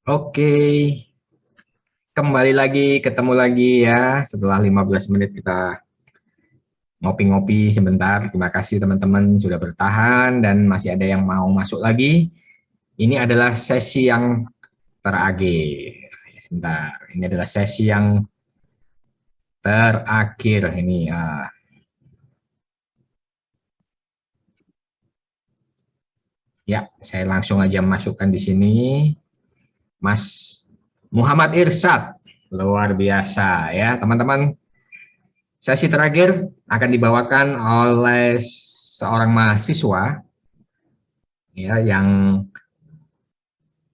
Oke, kembali lagi, ketemu lagi ya. Setelah 15 menit kita ngopi-ngopi sebentar. Terima kasih teman-teman sudah bertahan dan masih ada yang mau masuk lagi. Ini adalah sesi yang terakhir. Sebentar, ini adalah sesi yang terakhir ini. Ya, saya langsung aja masukkan di sini. Mas Muhammad Irsyad, luar biasa ya teman-teman. Sesi terakhir akan dibawakan oleh seorang mahasiswa ya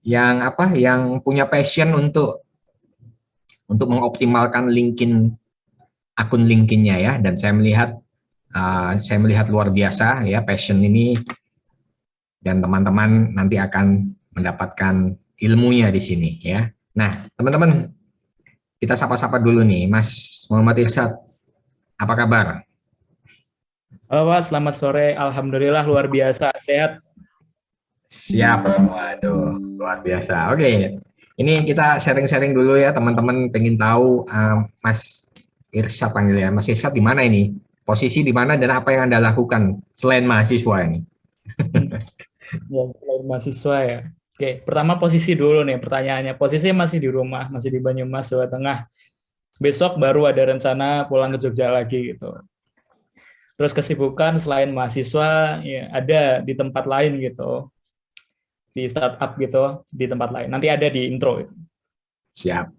yang punya passion untuk mengoptimalkan akun LinkedIn-nya ya, dan saya melihat luar biasa ya passion ini, dan teman-teman nanti akan mendapatkan ilmunya di sini ya. Nah, teman-teman, kita sapa-sapa dulu nih, Mas Muhammad Irsyad, apa kabar? Halo Pak, selamat sore. Alhamdulillah luar biasa, sehat. Siap, waduh, luar biasa. Oke, ini kita sharing-sharing dulu ya teman-teman. Pengen tahu Mas Irsyad panggil ya. Mas Irsyad di mana ini? Posisi di mana dan apa yang Anda lakukan selain mahasiswa ini? Ya, selain mahasiswa ya. Oke, pertama posisi dulu nih pertanyaannya. Posisi masih di rumah, masih di Banyumas, Jawa Tengah. Besok baru ada rencana pulang ke Jogja lagi gitu. Terus kesibukan selain mahasiswa ya ada di tempat lain gitu, di startup gitu, di tempat lain. Nanti ada di intro. Siap.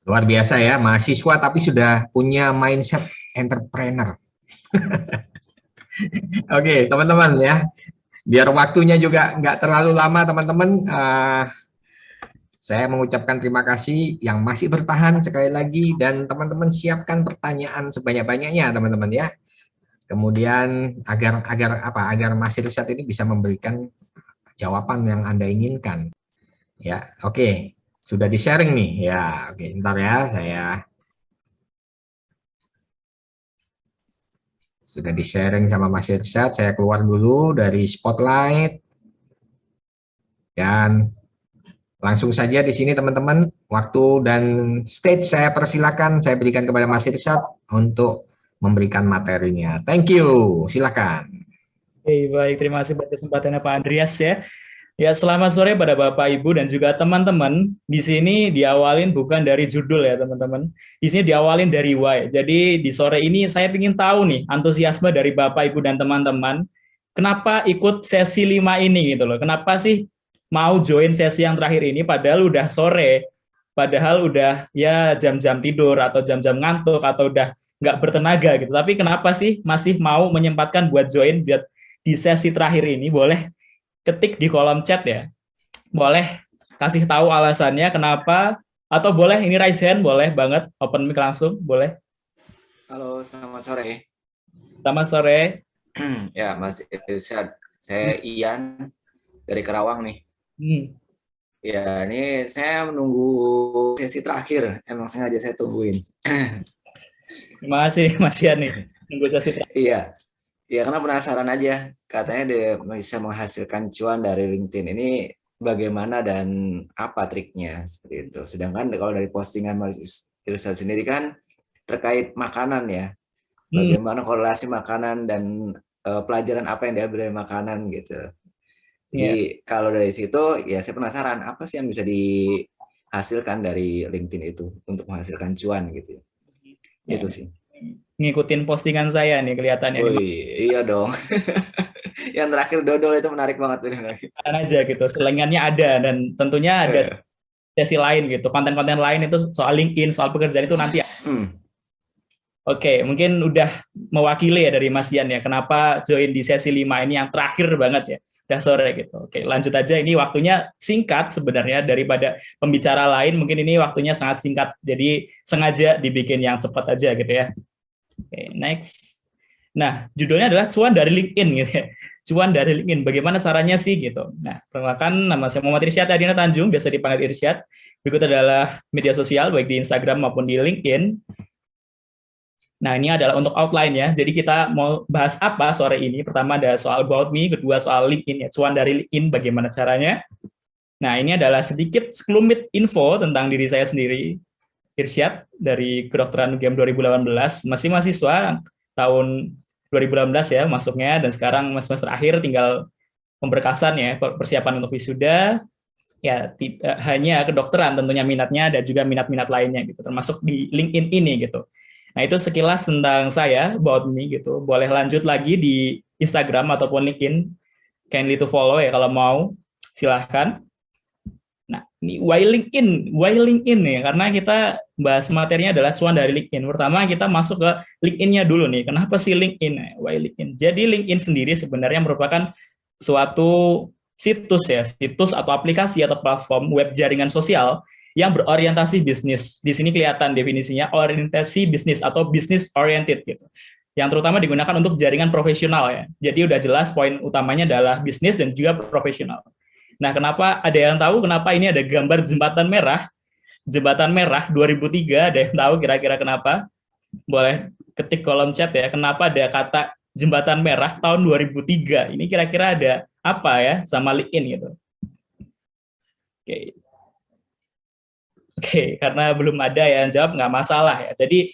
Luar biasa ya, mahasiswa tapi sudah punya mindset entrepreneur. Oke, teman-teman ya. Biar waktunya juga nggak terlalu lama, teman-teman. Saya mengucapkan terima kasih yang masih bertahan sekali lagi, dan teman-teman siapkan pertanyaan sebanyak-banyaknya, teman-teman ya. Kemudian agar Mas Irsat ini bisa memberikan jawaban yang Anda inginkan. Ya, oke. Sudah di-sharing nih. Ya, oke, sebentar ya, saya sudah di-sharing sama Mas Irsat. Saya keluar dulu dari Spotlight dan langsung saja di sini teman-teman, waktu dan stage saya persilakan, saya berikan kepada Mas Irsat untuk memberikan materinya. Thank you, silakan. Oke, baik. Terima kasih buat kesempatannya Pak Andreas ya. Ya, selamat sore pada Bapak, Ibu, dan juga teman-teman. Di sini diawalin bukan dari judul ya, teman-teman. Di sini diawalin dari why. Jadi di sore ini saya ingin tahu nih, antusiasme dari Bapak, Ibu, dan teman-teman. Kenapa ikut sesi 5 ini gitu loh. Kenapa sih mau join sesi yang terakhir ini padahal udah sore. Padahal udah ya jam-jam tidur atau jam-jam ngantuk atau udah nggak bertenaga gitu. Tapi kenapa sih masih mau menyempatkan buat join buat di sesi terakhir ini? Boleh ketik di kolom chat ya. Boleh kasih tahu alasannya kenapa, atau boleh ini raise hand, boleh banget open mic langsung, boleh. Halo, selamat sore. Selamat sore. Ya, Mas Irsyad. Saya Ian dari Kerawang nih. Ya, ini saya menunggu sesi terakhir. Emang sengaja saya tungguin. Terima kasih Mas Ian nih. Nunggu sesi terakhir. Iya. Ya, karena penasaran aja. Katanya dia bisa menghasilkan cuan dari LinkedIn. Ini bagaimana dan apa triknya seperti itu. Sedangkan kalau dari postingan Mas Irsyad sendiri kan terkait makanan ya. Bagaimana korelasi makanan dan pelajaran apa yang diambil dari makanan gitu. Jadi kalau dari situ ya saya penasaran apa sih yang bisa dihasilkan dari LinkedIn itu untuk menghasilkan cuan gitu. Itu sih. Ngikutin postingan saya nih kelihatannya. Oh iya dong. Yang terakhir dodol itu menarik banget. Aja gitu, selingannya ada, dan tentunya ada sesi lain gitu, konten-konten lain itu soal LinkedIn, soal pekerjaan itu nanti. Oke, mungkin udah mewakili ya dari Mas Ian ya, kenapa join di sesi 5 ini yang terakhir banget ya, udah sore gitu. Oke, lanjut aja, ini waktunya singkat sebenarnya daripada pembicara lain, mungkin ini waktunya sangat singkat, jadi sengaja dibikin yang cepat aja gitu ya. Oke, next. Nah, judulnya adalah cuan dari LinkedIn gitu ya. Cuan dari LinkedIn, bagaimana caranya sih gitu. Nah, perkenalkan, nama saya Muhammad Irsyad Adina Tanjung, biasa dipanggil Irsyad. Berikut adalah media sosial, baik di Instagram maupun di LinkedIn. Nah, ini adalah untuk outline ya. Jadi kita mau bahas apa sore ini? Pertama ada soal about me, kedua soal LinkedIn ya. Cuan dari LinkedIn bagaimana caranya? Nah, ini adalah sedikit sekelumit info tentang diri saya sendiri. Irsyad dari kedokteran UGM 2018, masih mahasiswa tahun 2018 ya masuknya, dan sekarang semester akhir tinggal pemberkasan ya, persiapan untuk wisuda. Ya, hanya kedokteran tentunya minatnya, dan juga minat-minat lainnya gitu, termasuk di LinkedIn ini gitu. Nah, itu sekilas tentang saya, about me gitu. Boleh lanjut lagi di Instagram ataupun LinkedIn, kindly to follow ya kalau mau, silahkan. Nah, ini why LinkedIn nih, karena kita bahas materinya adalah cuan dari LinkedIn. Pertama kita masuk ke LinkedIn-nya dulu nih. Kenapa sih LinkedIn? Why LinkedIn? Jadi LinkedIn sendiri sebenarnya merupakan suatu situs ya, situs atau aplikasi atau platform web jaringan sosial yang berorientasi bisnis. Di sini kelihatan definisinya, orientasi bisnis atau business oriented gitu. Yang terutama digunakan untuk jaringan profesional ya. Jadi udah jelas poin utamanya adalah bisnis dan juga profesional. Nah, kenapa ada yang tahu kenapa ini ada gambar jembatan merah? Jembatan merah 2003, ada yang tahu kira-kira kenapa? Boleh ketik kolom chat ya, kenapa ada kata jembatan merah tahun 2003? Ini kira-kira ada apa ya sama LinkedIn gitu? Oke, karena belum ada yang jawab, nggak masalah ya. Jadi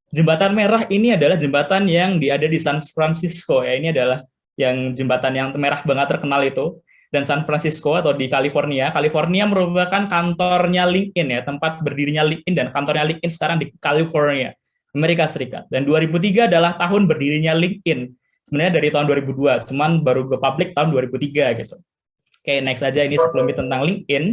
jembatan merah ini adalah jembatan yang ada di San Francisco ya. Ini adalah yang jembatan yang merah banget terkenal itu. Dan San Francisco atau di California merupakan kantornya LinkedIn ya, tempat berdirinya LinkedIn, dan kantornya LinkedIn sekarang di California, Amerika Serikat. Dan 2003 adalah tahun berdirinya LinkedIn. Sebenarnya dari tahun 2002, cuman baru go public tahun 2003 gitu. Oke, next aja, ini sebelumnya tentang LinkedIn.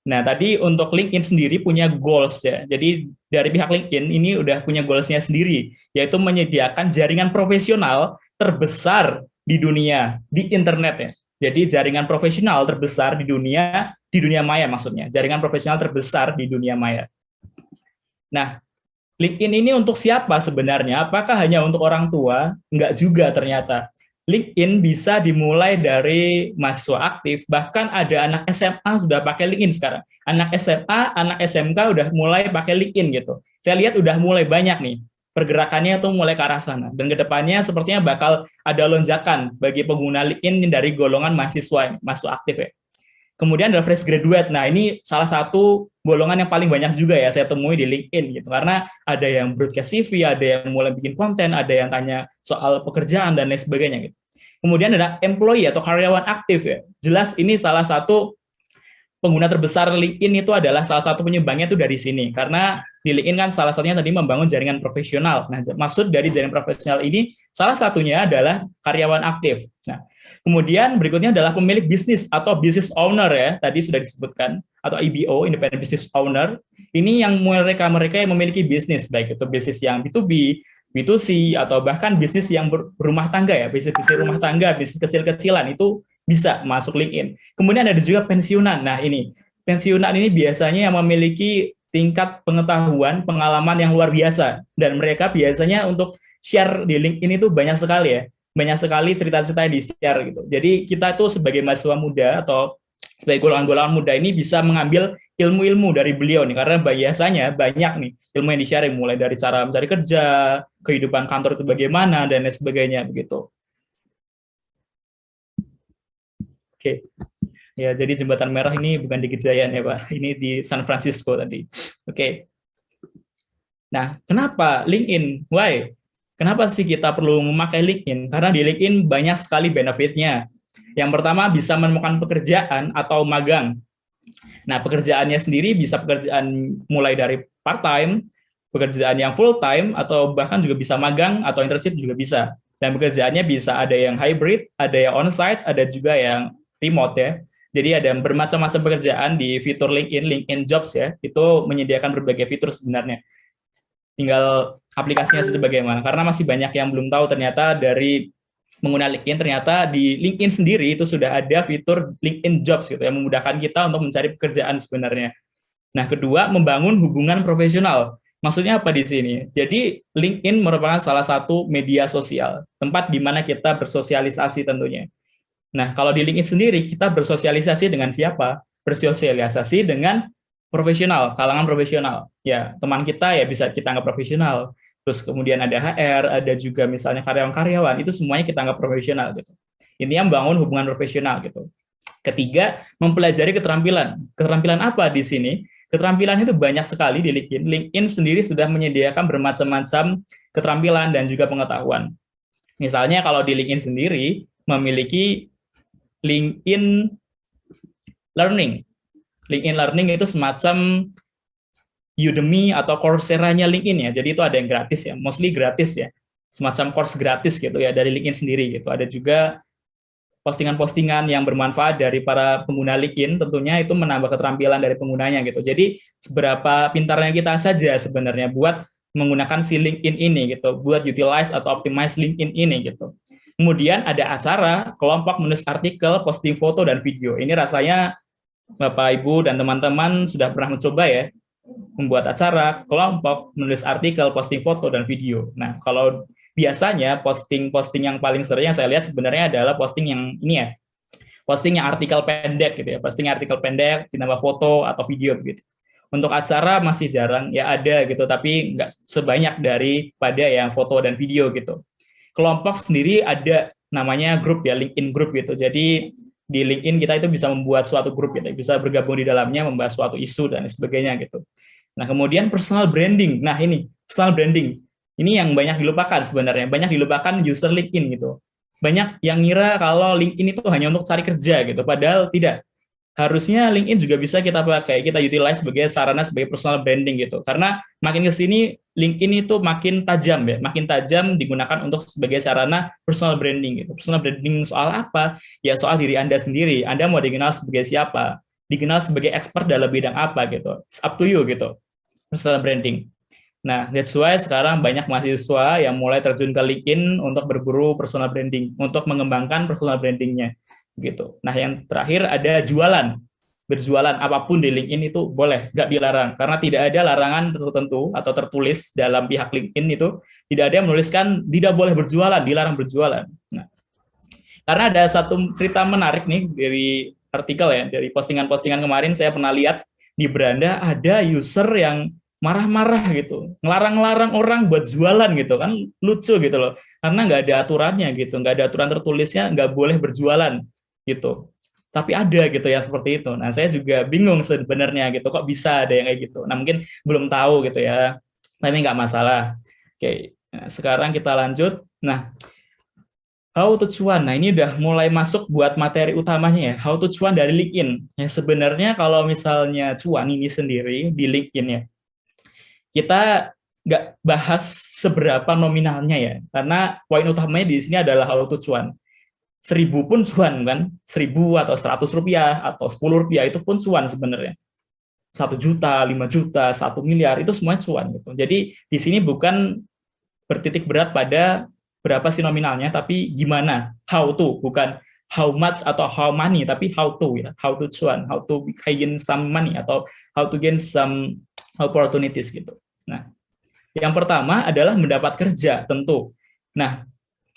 Nah, tadi untuk LinkedIn sendiri punya goals ya. Jadi dari pihak LinkedIn ini udah punya goals-nya sendiri, yaitu menyediakan jaringan profesional terbesar di dunia, di internet ya. Jadi jaringan profesional terbesar di dunia maya maksudnya. Jaringan profesional terbesar di dunia maya. Nah, LinkedIn ini untuk siapa sebenarnya? Apakah hanya untuk orang tua? Enggak juga ternyata. LinkedIn bisa dimulai dari mahasiswa aktif, bahkan ada anak SMA sudah pakai LinkedIn sekarang. Anak SMA, anak SMK udah mulai pakai LinkedIn gitu. Saya lihat udah mulai banyak nih. Pergerakannya itu mulai ke arah sana. Dan kedepannya sepertinya bakal ada lonjakan bagi pengguna LinkedIn dari golongan mahasiswa, mahasiswa aktif ya. Kemudian ada fresh graduate. Nah, ini salah satu golongan yang paling banyak juga ya saya temui di LinkedIn gitu. Karena ada yang broadcast CV, ada yang mulai bikin konten, ada yang tanya soal pekerjaan dan lain sebagainya gitu. Kemudian ada employee atau karyawan aktif ya. Jelas ini salah satu pengguna terbesar LinkedIn itu adalah salah satu penyumbangnya itu dari sini. Karena di LinkedIn kan salah satunya tadi membangun jaringan profesional. Nah, maksud dari jaringan profesional ini salah satunya adalah karyawan aktif. Nah, kemudian berikutnya adalah pemilik bisnis atau business owner ya, tadi sudah disebutkan, atau IBO, independent business owner. Ini yang mereka yang memiliki bisnis, baik itu bisnis yang B2B, B2C, atau bahkan bisnis yang berumah tangga ya, bisnis rumah tangga, bisnis kecil-kecilan, itu bisa masuk LinkedIn. Kemudian ada juga pensiunan. Nah, ini pensiunan ini biasanya yang memiliki tingkat pengetahuan, pengalaman yang luar biasa, dan mereka biasanya untuk share di LinkedIn itu banyak sekali ya. Banyak sekali cerita-cerita yang di-share gitu. Jadi kita itu sebagai mahasiswa muda atau sebagai golongan-golongan muda ini bisa mengambil ilmu-ilmu dari beliau nih, karena biasanya banyak nih ilmu yang di-share, mulai dari cara mencari kerja, kehidupan kantor itu bagaimana, dan lain sebagainya begitu. Oke. Ya, jadi jembatan merah ini bukan di Kejayaan ya, Pak. Ini di San Francisco tadi. Oke. Nah, kenapa LinkedIn? Why? Kenapa sih kita perlu memakai LinkedIn? Karena di LinkedIn banyak sekali benefitnya. Yang pertama, bisa menemukan pekerjaan atau magang. Nah, pekerjaannya sendiri bisa pekerjaan mulai dari part-time, pekerjaan yang full-time, atau bahkan juga bisa magang atau internship juga bisa. Dan pekerjaannya bisa ada yang hybrid, ada yang on-site, ada juga yang remote ya. Jadi ada bermacam-macam pekerjaan di fitur LinkedIn Jobs ya. Itu menyediakan berbagai fitur sebenarnya. Tinggal aplikasinya saja bagaimana. Karena masih banyak yang belum tahu ternyata dari pengguna LinkedIn, ternyata di LinkedIn sendiri itu sudah ada fitur LinkedIn Jobs gitu yang memudahkan kita untuk mencari pekerjaan sebenarnya. Nah, kedua, membangun hubungan profesional. Maksudnya apa di sini? Jadi LinkedIn merupakan salah satu media sosial, tempat di mana kita bersosialisasi tentunya. Nah, kalau di LinkedIn sendiri, kita bersosialisasi dengan siapa? Bersosialisasi dengan profesional, kalangan profesional. Ya, teman kita ya bisa kita anggap profesional. Terus kemudian ada HR, ada juga misalnya karyawan-karyawan, itu semuanya kita anggap profesional gitu. Intinya membangun hubungan profesional gitu. Ketiga, mempelajari keterampilan. Keterampilan apa di sini? Keterampilan itu banyak sekali di LinkedIn. LinkedIn sendiri sudah menyediakan bermacam-macam keterampilan dan juga pengetahuan. Misalnya kalau di LinkedIn sendiri memiliki LinkedIn Learning. LinkedIn Learning itu semacam Udemy atau Coursera-nya LinkedIn ya. Jadi itu ada yang gratis ya, mostly gratis ya. Semacam course gratis gitu ya dari LinkedIn sendiri gitu. Ada juga postingan-postingan yang bermanfaat dari para pengguna LinkedIn, tentunya itu menambah keterampilan dari penggunanya gitu. Jadi seberapa pintarnya kita saja sebenarnya buat menggunakan si LinkedIn ini gitu, buat utilize atau optimize LinkedIn ini gitu. Kemudian ada acara kelompok menulis artikel, posting foto dan video. Ini rasanya Bapak Ibu dan teman-teman sudah pernah mencoba ya, membuat acara kelompok menulis artikel, posting foto dan video. Nah, kalau biasanya posting yang paling sering yang saya lihat sebenarnya adalah posting yang ini ya, posting yang artikel pendek gitu ya, posting artikel pendek ditambah foto atau video begitu. Untuk acara masih jarang ya, ada gitu, tapi nggak sebanyak daripada yang foto dan video gitu. Kelompok sendiri ada namanya grup ya, LinkedIn group gitu. Jadi di LinkedIn kita itu bisa membuat suatu grup gitu, bisa bergabung di dalamnya membahas suatu isu dan sebagainya gitu. Nah, kemudian personal branding. Nah, ini personal branding. Ini yang banyak dilupakan sebenarnya. Banyak dilupakan user LinkedIn gitu. Banyak yang ngira kalau LinkedIn itu hanya untuk cari kerja gitu. Padahal tidak. Harusnya LinkedIn juga bisa kita pakai, kita utilize sebagai sarana sebagai personal branding gitu. Karena makin ke sini LinkedIn itu makin tajam ya, makin tajam digunakan untuk sebagai sarana personal branding gitu. Personal branding soal apa? Ya soal diri Anda sendiri. Anda mau dikenal sebagai siapa? Dikenal sebagai expert dalam bidang apa gitu. It's up to you gitu. Personal branding. Nah, that's why sekarang banyak mahasiswa yang mulai terjun ke LinkedIn untuk berburu personal branding, untuk mengembangkan personal brandingnya gitu. Nah, yang terakhir ada jualan. Berjualan apapun di LinkedIn itu boleh, nggak dilarang, karena tidak ada larangan tertentu atau tertulis dalam pihak LinkedIn itu, tidak ada yang menuliskan tidak boleh berjualan, dilarang berjualan. Nah, karena ada satu cerita menarik nih dari artikel ya, dari postingan-postingan kemarin saya pernah lihat di beranda ada user yang marah-marah gitu, ngelarang-larang orang buat jualan gitu kan, lucu gitu loh, karena nggak ada aturannya gitu, nggak ada aturan tertulisnya, nggak boleh berjualan gitu. Tapi ada gitu ya seperti itu. Nah, saya juga bingung sebenarnya gitu, kok bisa ada yang kayak gitu. Nah, mungkin belum tahu gitu ya, tapi nggak masalah. Oke, nah, sekarang kita lanjut. Nah, how to cuan. Nah, ini udah mulai masuk buat materi utamanya ya. How to cuan dari LinkedIn. Ya, sebenarnya kalau misalnya cuan ini sendiri di LinkedIn ya, kita nggak bahas seberapa nominalnya ya, karena poin utamanya di sini adalah how to cuan. 1.000 pun cuan kan, 1.000 atau 100 rupiah atau 10 rupiah itu pun cuan sebenarnya. 1 juta, 5 juta, 1 miliar itu semua cuan gitu. Jadi di sini bukan bertitik berat pada berapa sih nominalnya, tapi gimana, how to, bukan how much atau how money, tapi how to ya, how to cuan, how to gain some money atau how to gain some opportunities gitu. Nah, yang pertama adalah mendapat kerja tentu. Nah,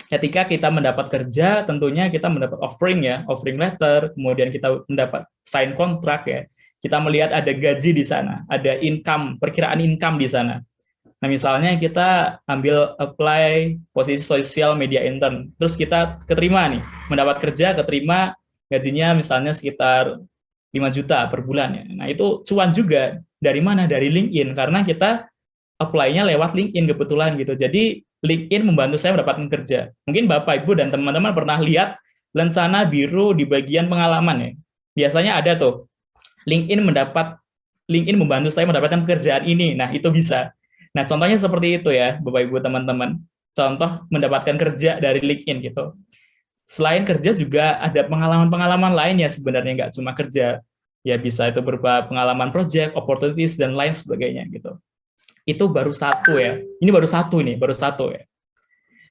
ketika kita mendapat kerja, tentunya kita mendapat offering ya, offering letter, kemudian kita mendapat sign kontrak ya. Kita melihat ada gaji di sana, ada income, perkiraan income di sana. Nah, misalnya kita ambil apply posisi social media intern, terus kita keterima nih, mendapat kerja, keterima, gajinya misalnya sekitar 5 juta per bulan ya. Nah, itu cuan juga. Dari mana? Dari LinkedIn, karena kita apply-nya lewat LinkedIn kebetulan gitu. Jadi LinkedIn membantu saya mendapatkan kerja. Mungkin Bapak, Ibu, dan teman-teman pernah lihat lencana biru di bagian pengalaman ya. Biasanya ada tuh, LinkedIn membantu saya mendapatkan pekerjaan ini. Nah, itu bisa. Nah, contohnya seperti itu ya, Bapak, Ibu, teman-teman. Contoh mendapatkan kerja dari LinkedIn gitu. Selain kerja juga ada pengalaman-pengalaman lain ya sebenarnya, nggak cuma kerja. Ya bisa itu berupa pengalaman project, opportunities, dan lain sebagainya gitu. Itu baru satu ya. Ini baru satu ya.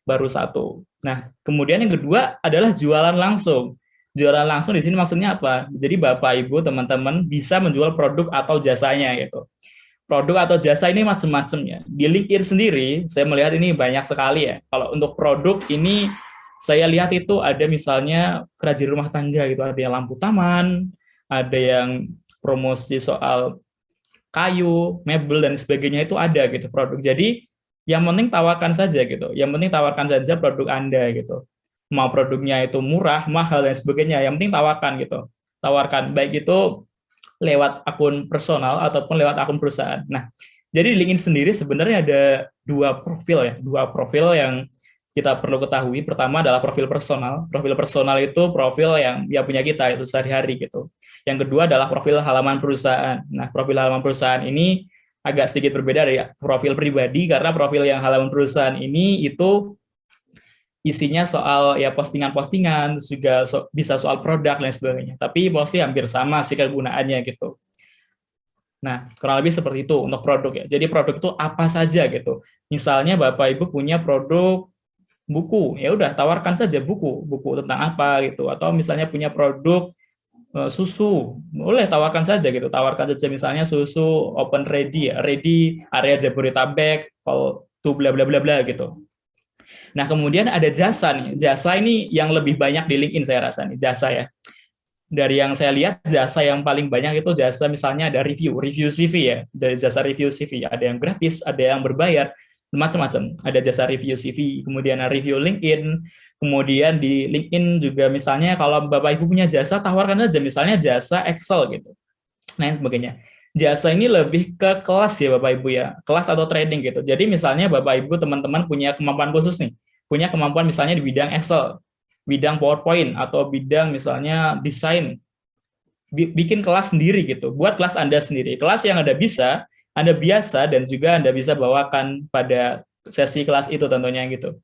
Baru satu. Nah, kemudian yang kedua adalah jualan langsung. Jualan langsung di sini maksudnya apa? Jadi Bapak, Ibu, teman-teman bisa menjual produk atau jasanya gitu. Produk atau jasa ini macam-macam ya. Di LinkedIn sendiri, saya melihat ini banyak sekali ya. Kalau untuk produk ini, saya lihat itu ada misalnya kerajinan rumah tangga gitu. Ada yang lampu taman, ada yang promosi soal kayu, mebel, dan sebagainya itu ada gitu produk. Jadi yang penting tawarkan saja gitu. Yang penting tawarkan saja produk Anda gitu. Mau produknya itu murah, mahal, dan sebagainya. Yang penting tawarkan gitu. tawarkan, baik itu lewat akun personal ataupun lewat akun perusahaan. Nah, jadi di LinkedIn sendiri sebenarnya ada dua profil yang kita perlu ketahui. Pertama adalah profil personal. Profil personal itu profil yang punya kita itu sehari-hari gitu. Yang kedua adalah profil halaman perusahaan. Nah, profil halaman perusahaan ini agak sedikit berbeda dari profil pribadi, karena profil yang halaman perusahaan ini itu isinya soal ya postingan-postingan, juga bisa soal produk dan sebagainya. Tapi pasti hampir sama sih kegunaannya gitu. Nah, kurang lebih seperti itu untuk produk ya. Jadi produk itu apa saja gitu. Misalnya Bapak Ibu punya produk buku, ya udah tawarkan saja buku tentang apa gitu. Atau misalnya punya produk susu, boleh tawarkan saja gitu. Tawarkan saja misalnya susu open ready area Jabodetabek, call to bla bla bla bla gitu. Nah, kemudian ada jasa nih. Jasa ini yang lebih banyak di LinkedIn saya rasa nih, jasa ya. Dari yang saya lihat, jasa yang paling banyak itu jasa misalnya ada review CV ya. Dari jasa review CV, ada yang gratis, ada yang berbayar, macam-macam. Ada jasa review CV, kemudian review LinkedIn, kemudian di LinkedIn juga misalnya kalau Bapak Ibu punya jasa, tawarkan aja misalnya jasa Excel gitu. Nah, yang sebagainya. Jasa ini lebih ke kelas ya Bapak Ibu ya, kelas atau training gitu. Jadi misalnya Bapak Ibu teman-teman punya kemampuan khusus nih, punya kemampuan misalnya di bidang Excel, bidang PowerPoint, atau bidang misalnya desain, bikin kelas sendiri gitu, buat kelas Anda sendiri. Kelas yang Anda biasa, dan juga Anda bisa bawakan pada sesi kelas itu tentunya gitu.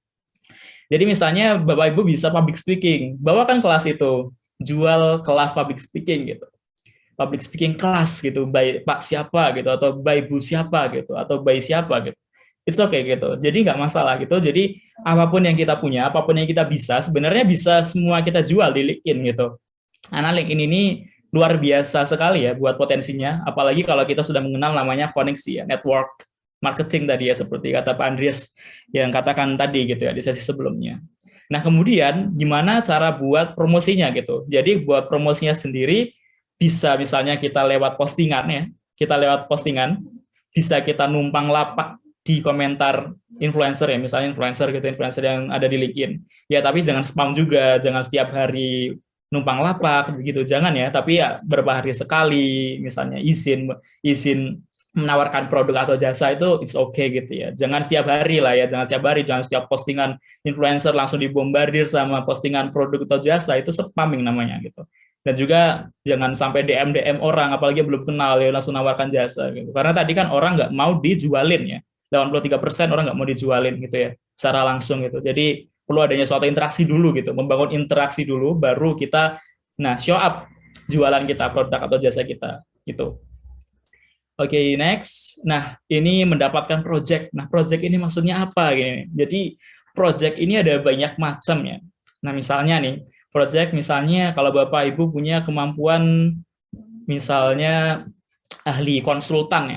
Jadi misalnya Bapak Ibu bisa public speaking, bawakan kelas itu, jual kelas public speaking gitu. Public speaking kelas gitu, by Pak siapa gitu, atau by Bu siapa gitu, atau by siapa gitu. It's okay gitu. Jadi nggak masalah gitu. Jadi apapun yang kita punya, apapun yang kita bisa, sebenarnya bisa semua kita jual di LinkedIn gitu. Karena LinkedIn ini luar biasa sekali ya buat potensinya. Apalagi kalau kita sudah mengenal namanya koneksi ya, network marketing tadi ya, seperti kata Pak Andreas yang katakan tadi gitu ya di sesi sebelumnya. Nah, kemudian gimana cara buat promosinya gitu. Jadi buat promosinya sendiri bisa misalnya kita lewat postingan ya. Kita lewat postingan, bisa kita numpang lapak di komentar influencer ya, misalnya influencer yang ada di LinkedIn. Ya, tapi jangan spam juga, jangan setiap hari numpang lapak gitu, jangan ya. Tapi ya beberapa hari sekali, misalnya izin menawarkan produk atau jasa itu it's okay gitu ya. Jangan setiap hari lah ya, jangan setiap postingan influencer langsung dibombardir sama postingan produk atau jasa, itu spamming namanya gitu. Dan juga jangan sampai DM orang, apalagi belum kenal ya langsung nawarkan jasa gitu. Karena tadi kan orang nggak mau dijualin ya. 83% orang nggak mau dijualin gitu ya, secara langsung gitu. Jadi perlu adanya suatu interaksi dulu gitu, membangun interaksi dulu, baru kita show up jualan kita, produk atau jasa kita gitu. Oke, next. Nah, ini mendapatkan project. Nah, project ini maksudnya apa gini? Jadi project ini ada banyak macam ya. Nah, misalnya nih, project misalnya kalau Bapak Ibu punya kemampuan misalnya ahli konsultan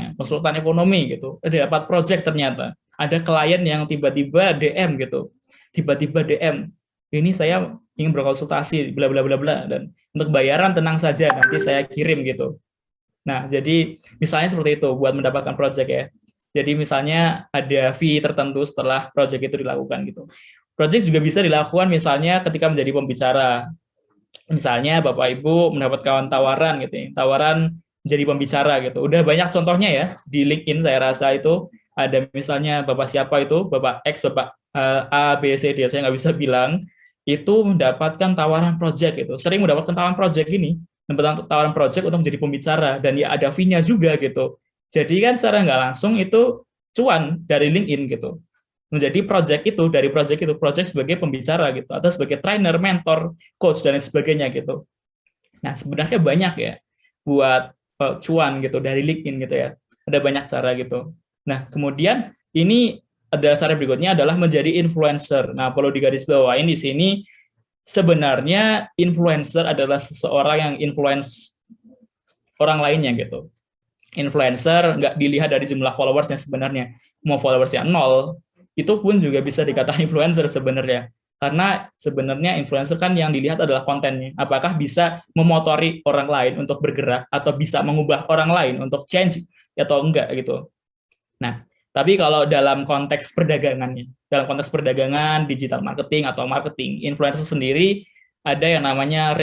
ekonomi gitu, ada dapat project ternyata, ada klien yang tiba-tiba DM gitu, ini saya ingin berkonsultasi bla bla bla bla, dan untuk bayaran tenang saja nanti saya kirim gitu. Nah, jadi misalnya seperti itu buat mendapatkan project ya. Jadi misalnya ada fee tertentu setelah project itu dilakukan gitu. Project juga bisa dilakukan misalnya ketika menjadi pembicara. Misalnya Bapak Ibu mendapatkan tawaran gitu ya, tawaran jadi pembicara gitu. Udah banyak contohnya ya di LinkedIn, saya rasa itu ada misalnya Bapak siapa itu, Bapak X, Bapak A, B, C, D, saya nggak bisa bilang, itu mendapatkan tawaran project gitu. Sering mendapatkan tawaran project ini, mendapatkan tawaran project untuk menjadi pembicara, dan ya ada fee-nya juga gitu. Jadi kan secara nggak langsung itu cuan dari LinkedIn gitu. Menjadi project sebagai pembicara gitu, atau sebagai trainer, mentor, coach, dan sebagainya gitu. Nah, sebenarnya banyak ya buat cuan gitu dari LinkedIn gitu ya. Ada banyak cara gitu. Nah, kemudian ini ada cara berikutnya adalah menjadi influencer. Nah, perlu digarisbawahi di sini sebenarnya influencer adalah seseorang yang influence orang lainnya gitu. Influencer nggak dilihat dari jumlah followersnya sebenarnya. Mau followersnya 0, itu pun juga bisa dikatakan influencer sebenarnya. Karena sebenarnya influencer kan yang dilihat adalah kontennya. Apakah bisa memotori orang lain untuk bergerak, atau bisa mengubah orang lain untuk change atau enggak gitu. Nah, tapi kalau dalam konteks perdagangannya, dalam konteks perdagangan, digital marketing atau marketing, influencer sendiri ada yang namanya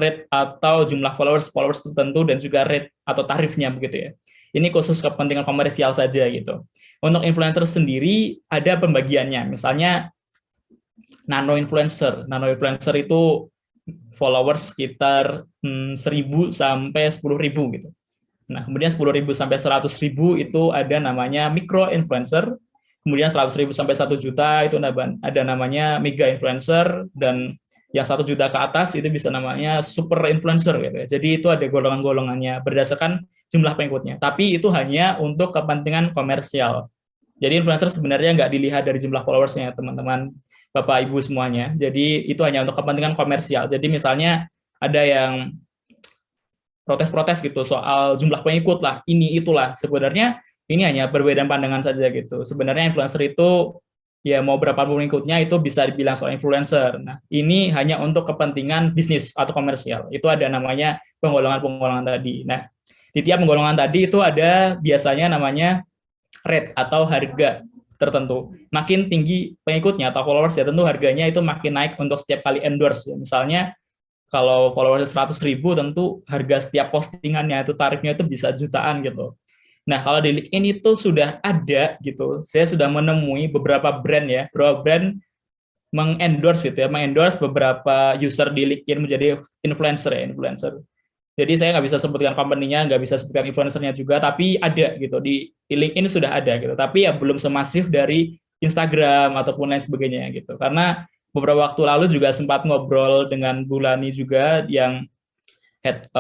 rate atau jumlah followers tertentu dan juga rate atau tarifnya begitu ya. Ini khusus kepentingan komersial saja gitu. Untuk influencer sendiri ada pembagiannya. Misalnya nano influencer itu followers sekitar 1.000 sampai 10.000 gitu. Nah, kemudian 10.000 sampai 100.000 itu ada namanya micro influencer. Kemudian 100.000 sampai 1 juta itu ada namanya mega influencer, dan yang 1 juta ke atas itu bisa namanya super influencer gitu ya. Jadi itu ada golongan-golongannya berdasarkan jumlah pengikutnya. Tapi itu hanya untuk kepentingan komersial. Jadi influencer sebenarnya nggak dilihat dari jumlah followersnya, teman-teman, Bapak Ibu semuanya. Jadi itu hanya untuk kepentingan komersial. Jadi misalnya ada yang protes-protes gitu soal jumlah pengikut lah, ini itulah. Sebenarnya ini hanya perbedaan pandangan saja gitu. Sebenarnya influencer itu ya mau berapa pengikutnya itu bisa dibilang soal influencer. Nah, ini hanya untuk kepentingan bisnis atau komersial. Itu ada namanya penggolongan-penggolongan tadi. Nah, di tiap penggolongan tadi itu ada biasanya namanya rate atau harga tertentu. Makin tinggi pengikutnya atau followers ya tentu harganya itu makin naik untuk setiap kali endorse. Misalnya kalau followers 100.000 tentu harga setiap postingannya itu tarifnya itu bisa jutaan gitu. Nah, kalau di LinkedIn itu sudah ada gitu. Saya sudah menemui beberapa brand mengendorse gitu ya, mengendorse beberapa user di LinkedIn menjadi influencer. Jadi saya nggak bisa sebutkan company-nya, nggak bisa sebutkan influencernya juga, tapi ada gitu di LinkedIn sudah ada gitu. Tapi ya belum semasif dari Instagram ataupun lain sebagainya gitu. Karena beberapa waktu lalu juga sempat ngobrol dengan Bulani juga yang head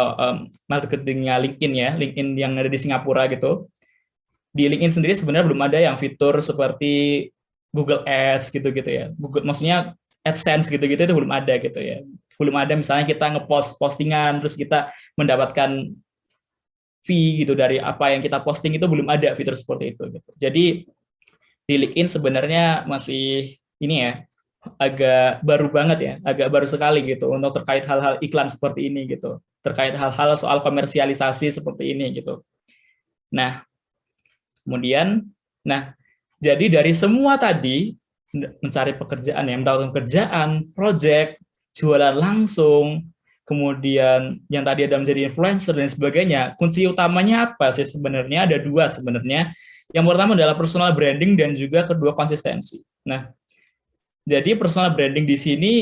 marketingnya LinkedIn ya, LinkedIn yang ada di Singapura gitu. Di LinkedIn sendiri sebenarnya belum ada yang fitur seperti Google Ads gitu-gitu ya. Maksudnya AdSense gitu-gitu itu belum ada gitu ya. Belum ada misalnya kita ngepost postingan terus kita mendapatkan fee gitu dari apa yang kita posting, itu belum ada fitur seperti itu gitu. Jadi di LinkedIn sebenarnya masih ini ya, agak baru banget ya, agak baru sekali gitu untuk terkait hal-hal iklan seperti ini gitu, terkait hal-hal soal komersialisasi seperti ini gitu. Nah, kemudian, jadi dari semua tadi mencari pekerjaan, mendapatkan pekerjaan, project, jualan langsung, kemudian yang tadi ada menjadi influencer dan sebagainya, kunci utamanya apa sih sebenarnya? Ada dua sebenarnya. Yang pertama adalah personal branding dan juga kedua konsistensi. Nah, jadi personal branding di sini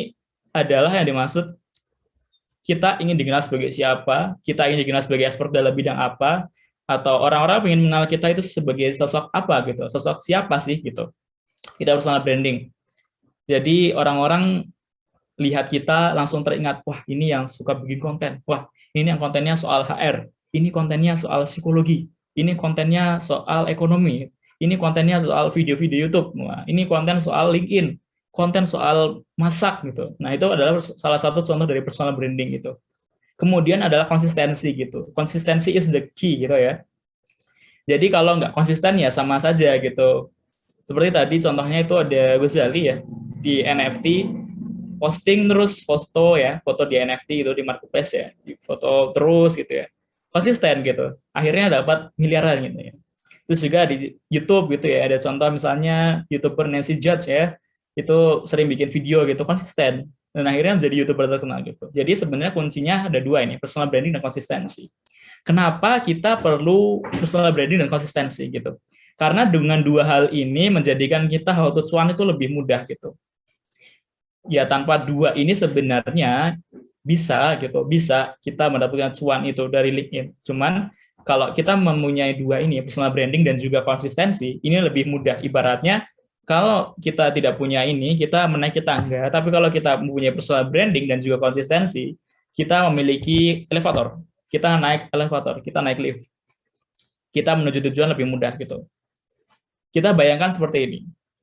adalah yang dimaksud kita ingin dikenal sebagai siapa, kita ingin dikenal sebagai expert dalam bidang apa, atau orang-orang ingin mengenal kita itu sebagai sosok apa gitu, sosok siapa sih gitu. Kita personal branding. Jadi orang-orang lihat kita langsung teringat, wah ini yang suka bikin konten, wah ini yang kontennya soal HR, ini kontennya soal psikologi, ini kontennya soal ekonomi, ini kontennya soal video-video YouTube, wah, ini konten soal LinkedIn, konten soal masak gitu. Nah, itu adalah salah satu contoh dari personal branding gitu. Kemudian adalah konsistensi gitu. Konsistensi is the key gitu ya. Jadi kalau nggak konsisten ya sama saja gitu. Seperti tadi contohnya itu ada Ghazali ya di NFT, posting terus foto ya, foto di NFT itu di marketplace ya, di foto terus gitu ya. Konsisten gitu. Akhirnya dapat miliaran gitu ya. Terus juga di YouTube gitu ya, ada contoh misalnya YouTuber Nancy Judge ya, itu sering bikin video gitu, konsisten. Dan akhirnya menjadi YouTuber terkenal gitu. Jadi sebenarnya kuncinya ada dua ini, personal branding dan konsistensi. Kenapa kita perlu personal branding dan konsistensi gitu? Karena dengan dua hal ini menjadikan kita how to cuan itu lebih mudah gitu. Ya tanpa dua ini sebenarnya bisa kita mendapatkan cuan itu dari LinkedIn. Cuman kalau kita mempunyai dua ini, personal branding dan juga konsistensi, ini lebih mudah. Ibaratnya kalau kita tidak punya ini, kita menaiki tangga. Tapi kalau kita mempunyai personal branding dan juga konsistensi, kita memiliki elevator. Kita naik elevator, kita naik lift. Kita menuju tujuan lebih mudah gitu. Kita bayangkan seperti ini.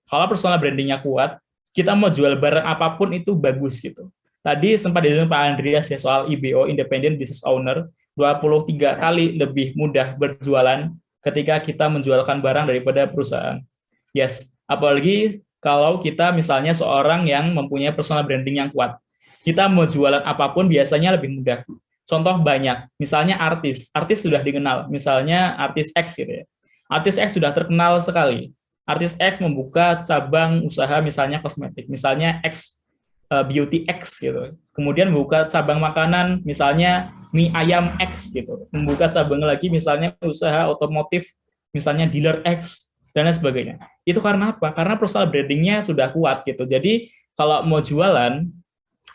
Kalau personal brandingnya kuat, kita mau jual barang apapun itu bagus gitu. Tadi sempat disebut Pak Andreas ya soal IBO, Independent Business Owner, 23 kali lebih mudah berjualan ketika kita menjualkan barang daripada perusahaan. Yes. Apalagi kalau kita misalnya seorang yang mempunyai personal branding yang kuat. Kita mau jualan apapun biasanya lebih mudah. Contoh banyak, misalnya artis sudah dikenal, misalnya artis X gitu ya. Artis X sudah terkenal sekali. Artis X membuka cabang usaha misalnya kosmetik, misalnya X beauty X gitu. Kemudian membuka cabang makanan misalnya mie ayam X gitu. Membuka cabang lagi misalnya usaha otomotif misalnya dealer X dan lain sebagainya. Itu karena apa? Karena personal brandingnya sudah kuat gitu. Jadi kalau mau jualan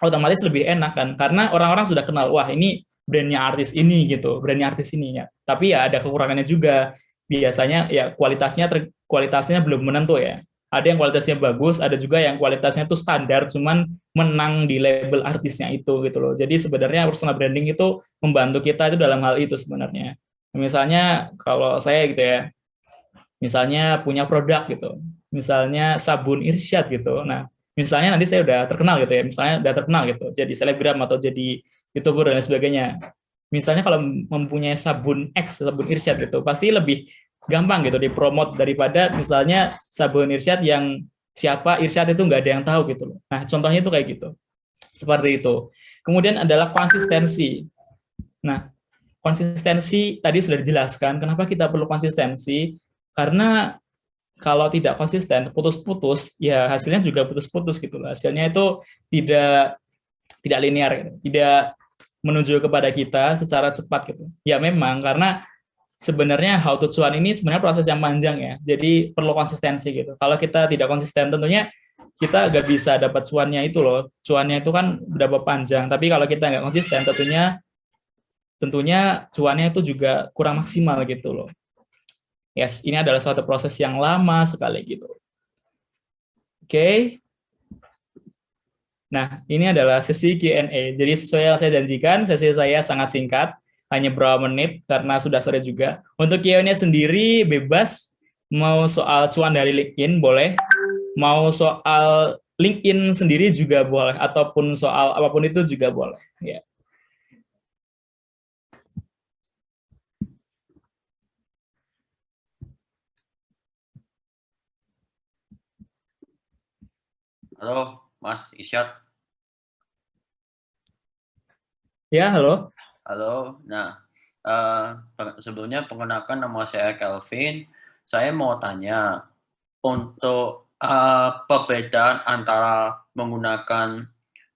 otomatis lebih enak kan, karena orang-orang sudah kenal, wah ini brandnya artis ini gitu, brandnya artis ini ya. Tapi ya ada kekurangannya juga. Biasanya ya kualitasnya belum menentu ya. Ada yang kualitasnya bagus, ada juga yang kualitasnya itu standar, cuman menang di label artisnya itu gitu loh. Jadi sebenarnya personal branding itu membantu kita itu dalam hal itu sebenarnya. Misalnya kalau saya gitu ya, misalnya punya produk gitu, misalnya sabun Irsyad gitu. Nah, misalnya nanti saya udah terkenal gitu ya, misalnya udah terkenal gitu, jadi selebgram atau jadi YouTuber dan lain sebagainya. Misalnya kalau mempunyai sabun X, sabun Irsyad gitu, pasti lebih gampang gitu dipromot daripada misalnya sabun Irsyad yang siapa Irsyad itu nggak ada yang tahu gitu loh. Nah, contohnya itu kayak gitu. Seperti itu. Kemudian adalah konsistensi. Nah, konsistensi tadi sudah dijelaskan, kenapa kita perlu konsistensi? Karena kalau tidak konsisten, putus-putus, ya hasilnya juga putus-putus gitu loh. Hasilnya itu tidak linear, gitu. Tidak menuju kepada kita secara cepat gitu. Ya memang karena sebenarnya how to cuan ini sebenarnya proses yang panjang ya. Jadi perlu konsistensi gitu. Kalau kita tidak konsisten tentunya kita nggak bisa dapat cuannya itu loh. Cuannya itu kan berapa panjang. Tapi kalau kita nggak konsisten tentunya cuannya itu juga kurang maksimal gitu loh. Yes, ini adalah suatu proses yang lama sekali gitu. Oke. Nah, ini adalah sesi Q&A. Jadi sesuai yang saya janjikan, sesi saya sangat singkat, hanya berapa menit karena sudah sore juga. Untuk Q&A sendiri bebas, mau soal cuan dari LinkedIn boleh, mau soal LinkedIn sendiri juga boleh, ataupun soal apapun itu juga boleh. Ya. Halo, Mas Isyad. Ya, halo. Halo. Nah, sebelumnya perkenalkan nama saya Kelvin. Saya mau tanya, untuk perbedaan antara menggunakan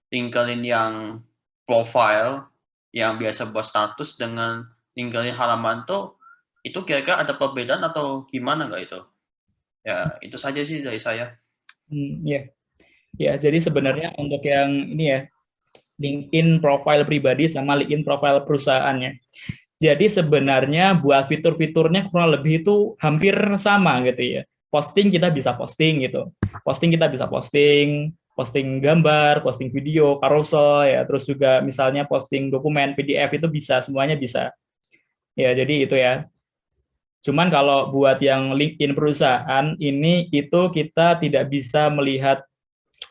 LinkedIn yang profile, yang biasa buat status, dengan LinkedIn halaman tuh, itu kira-kira ada perbedaan atau gimana nggak itu? Ya, itu saja sih dari saya. Ya. Ya, jadi sebenarnya untuk yang ini ya, LinkedIn profile pribadi sama LinkedIn profile perusahaannya. Jadi sebenarnya buat fitur-fiturnya kurang lebih itu hampir sama gitu ya. Posting kita bisa posting gitu. Posting kita bisa posting gambar, posting video, carousel ya, terus juga misalnya posting dokumen PDF itu bisa, semuanya bisa. Ya, jadi itu ya. Cuman kalau buat yang LinkedIn perusahaan ini itu kita tidak bisa melihat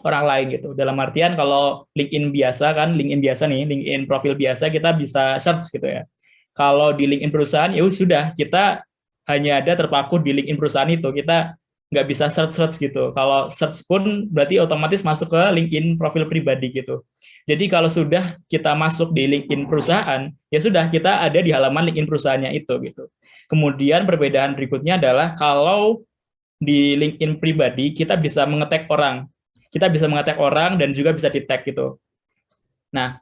orang lain gitu. Dalam artian kalau LinkedIn biasa kan, LinkedIn profil biasa kita bisa search gitu ya. Kalau di LinkedIn perusahaan ya sudah kita hanya ada terpaku di LinkedIn perusahaan itu. Kita nggak bisa search gitu. Kalau search pun berarti otomatis masuk ke LinkedIn profil pribadi gitu. Jadi kalau sudah kita masuk di LinkedIn perusahaan, ya sudah kita ada di halaman LinkedIn perusahaannya itu gitu. Kemudian perbedaan berikutnya adalah kalau di LinkedIn pribadi kita bisa mengetek orang. Kita bisa mengetek orang dan juga bisa di-tag gitu. Nah,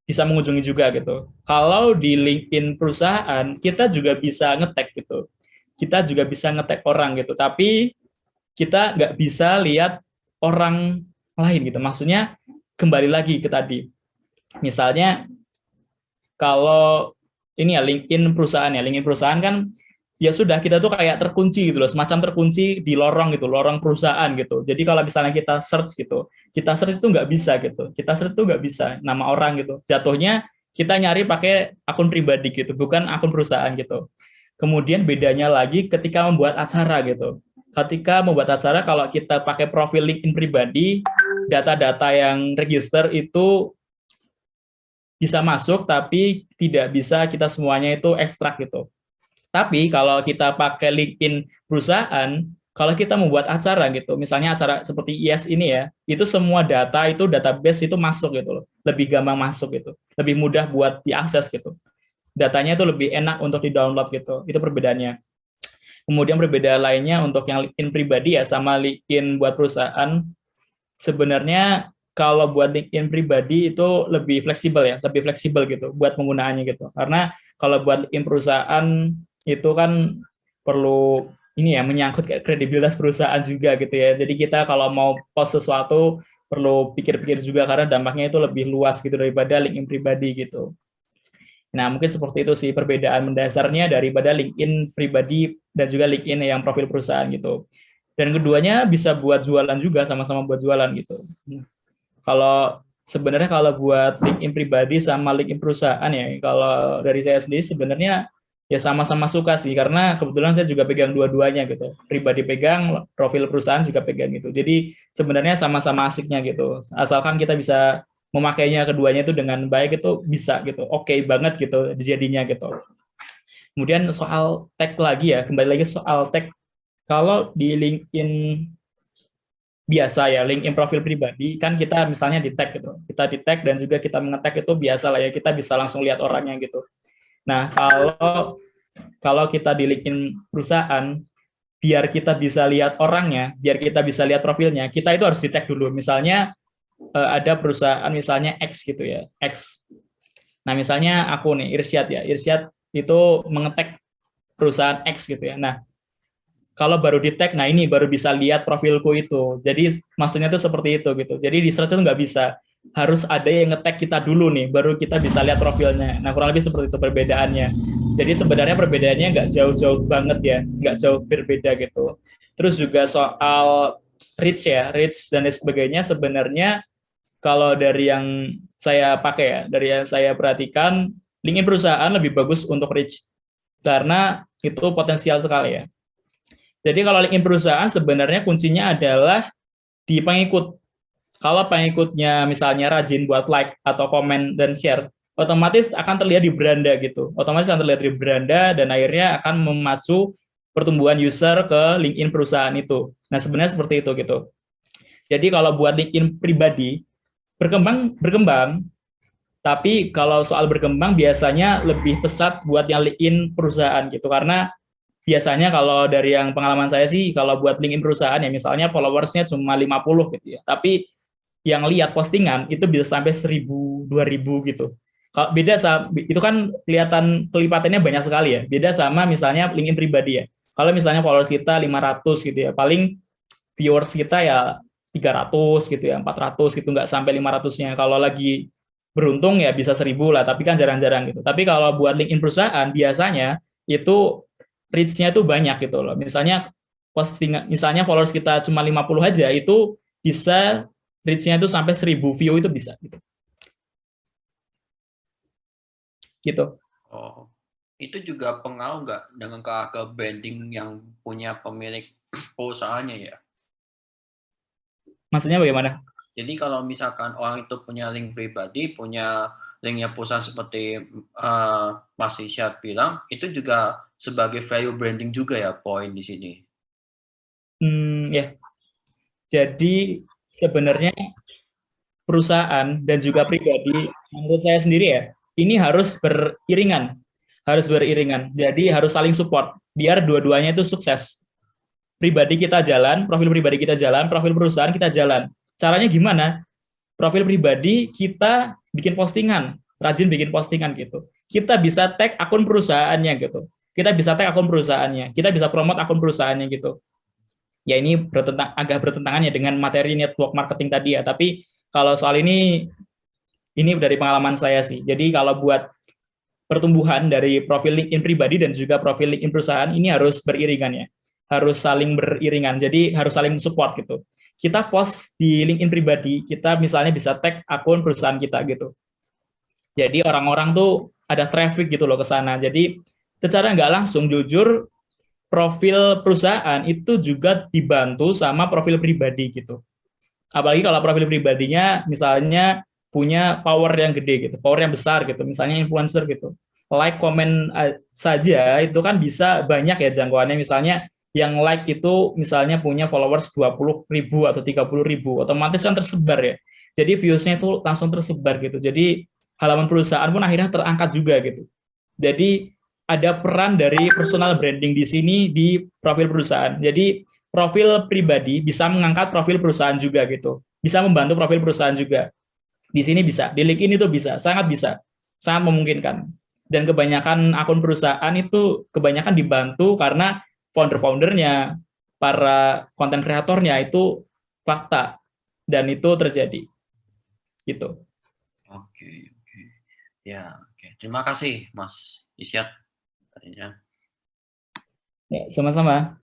bisa mengunjungi juga gitu. Kalau di LinkedIn perusahaan, kita juga bisa nge-tag gitu. Kita juga bisa nge-tag orang gitu, tapi kita nggak bisa lihat orang lain gitu. Maksudnya kembali lagi ke tadi. Misalnya kalau ini ya LinkedIn perusahaan ya, LinkedIn perusahaan kan ya sudah kita tuh kayak terkunci gitu loh, semacam terkunci di lorong gitu, lorong perusahaan gitu. Jadi kalau misalnya kita search gitu, kita search itu nggak bisa gitu, kita search itu nggak bisa nama orang gitu. Jatuhnya kita nyari pakai akun pribadi gitu, bukan akun perusahaan gitu. Kemudian bedanya lagi ketika membuat acara gitu. Ketika membuat acara kalau kita pakai profil LinkedIn pribadi, data-data yang register itu bisa masuk, tapi tidak bisa kita semuanya itu ekstrak gitu. Tapi kalau kita pakai LinkedIn perusahaan, kalau kita membuat acara gitu, misalnya acara seperti IS ini ya, itu semua data itu database itu masuk gitu loh, lebih gampang masuk gitu, lebih mudah buat diakses gitu. Datanya itu lebih enak untuk di-download gitu, itu perbedaannya. Kemudian perbedaan lainnya untuk yang LinkedIn pribadi ya sama LinkedIn buat perusahaan, sebenarnya kalau buat LinkedIn pribadi itu lebih fleksibel ya, lebih fleksibel gitu buat penggunaannya gitu. Karena kalau buat LinkedIn perusahaan itu kan perlu ini ya, menyangkut kredibilitas perusahaan juga gitu ya. Jadi kita kalau mau post sesuatu perlu pikir-pikir juga karena dampaknya itu lebih luas gitu daripada LinkedIn pribadi gitu. Nah, mungkin seperti itu sih perbedaan mendasarnya daripada LinkedIn pribadi dan juga LinkedIn yang profil perusahaan gitu. Dan keduanya bisa buat jualan juga, sama-sama buat jualan gitu. Kalau sebenarnya kalau buat LinkedIn pribadi sama LinkedIn perusahaan ya, kalau dari saya sendiri sebenarnya ya sama-sama suka sih, karena kebetulan saya juga pegang dua-duanya gitu. Pribadi pegang, profil perusahaan juga pegang gitu. Jadi sebenarnya sama-sama asiknya gitu. Asalkan kita bisa memakainya keduanya itu dengan baik itu bisa gitu. Oke banget gitu jadinya gitu. Kemudian soal tag lagi ya, kembali lagi soal tag. Kalau di LinkedIn biasa ya, LinkedIn profil pribadi kan kita misalnya di tag gitu, kita di tag dan juga kita nge-tag itu biasa lah ya, kita bisa langsung lihat orangnya gitu. Nah kalau kita di LinkedIn perusahaan, biar kita bisa lihat orangnya, biar kita bisa lihat profilnya, kita itu harus di tag dulu. Misalnya ada perusahaan misalnya X gitu ya, X. Nah misalnya aku nih Irsyad ya, Irsyad itu mengetek perusahaan X gitu ya. Nah kalau baru di tag, nah ini baru bisa lihat profilku itu. Jadi maksudnya itu seperti itu gitu. Jadi di search itu nggak bisa. Harus ada yang nge-tag kita dulu nih, baru kita bisa lihat profilnya. Nah kurang lebih seperti itu perbedaannya. Jadi sebenarnya perbedaannya nggak jauh-jauh banget ya, nggak jauh berbeda gitu. Terus juga soal reach ya, reach dan lain sebagainya sebenarnya kalau dari yang saya pakai ya, dari yang saya perhatikan, LinkedIn perusahaan lebih bagus untuk reach. Karena itu potensial sekali ya. Jadi kalau LinkedIn perusahaan sebenarnya kuncinya adalah di pengikut. Kalau pengikutnya misalnya rajin buat like atau komen dan share, otomatis akan terlihat di beranda gitu. Otomatis akan terlihat di beranda dan akhirnya akan memacu pertumbuhan user ke LinkedIn perusahaan itu. Nah sebenarnya seperti itu gitu. Jadi kalau buat LinkedIn pribadi, berkembang, tapi kalau soal berkembang biasanya lebih pesat buat yang LinkedIn perusahaan gitu. Karena biasanya kalau dari yang pengalaman saya sih, kalau buat LinkedIn perusahaan ya misalnya followersnya cuma 50 gitu ya, tapi yang lihat postingan itu bisa sampai 1.000, 2.000 gitu. Kalau beda sama, itu kan kelihatan kelipatannya banyak sekali ya, beda sama misalnya LinkedIn pribadi ya. Kalau misalnya followers kita 500 gitu ya, paling viewers kita ya 300 gitu ya, 400 gitu, nggak sampai 500-nya. Kalau lagi beruntung ya bisa 1.000 lah, tapi kan jarang-jarang gitu. Tapi kalau buat LinkedIn perusahaan biasanya itu reach-nya itu banyak gitu loh. Misalnya postingan, misalnya followers kita cuma 50 aja, itu bisa reach-nya itu sampai 1.000 view itu bisa gitu. Gitu. Oh, itu juga pengaruh nggak dengan ke branding yang punya pemilik perusahaannya ya? Maksudnya bagaimana? Jadi kalau misalkan orang itu punya link pribadi, punya linknya perusahaan seperti Mas Irsyad bilang, itu juga sebagai value branding juga ya poin di sini. Ya. Jadi sebenarnya perusahaan dan juga pribadi, menurut saya sendiri ya, ini harus beriringan. Jadi harus saling support biar dua-duanya itu sukses. Pribadi kita jalan, profil pribadi kita jalan, profil perusahaan kita jalan. Caranya gimana? Profil pribadi kita bikin postingan, rajin bikin postingan gitu. Kita bisa tag akun perusahaannya gitu. Kita bisa tag akun perusahaannya. Kita bisa promote akun perusahaannya gitu. Ya ini agak bertentangan ya dengan materi network marketing tadi ya. Tapi kalau soal ini dari pengalaman saya sih. Jadi kalau buat pertumbuhan dari profil LinkedIn pribadi dan juga profil LinkedIn perusahaan ini harus beriringan ya. Harus saling beriringan. Jadi harus saling support gitu. Kita post di LinkedIn pribadi, kita misalnya bisa tag akun perusahaan kita gitu. Jadi orang-orang tuh ada traffic gitu loh ke sana. Jadi secara nggak langsung jujur profil perusahaan itu juga dibantu sama profil pribadi gitu. Apalagi kalau profil pribadinya misalnya punya power yang gede gitu, power yang besar gitu, misalnya influencer gitu. Like, komen saja itu kan bisa banyak ya jangkauannya, misalnya yang like itu misalnya punya followers 20.000 atau 30.000, otomatis kan tersebar ya. Jadi views-nya itu langsung tersebar gitu. Jadi halaman perusahaan pun akhirnya terangkat juga gitu. Jadi ada peran dari personal branding di sini di profil perusahaan. Jadi profil pribadi bisa mengangkat profil perusahaan juga gitu. bisa membantu profil perusahaan juga. Di sini bisa, di LinkedIn itu bisa, sangat memungkinkan. Dan kebanyakan akun perusahaan itu kebanyakan dibantu karena founder-foundernya, para konten kreatornya itu fakta, dan itu terjadi. Gitu. Oke. Ya, oke. Terima kasih, Mas Isyad. Tadinya. Ya, sama-sama.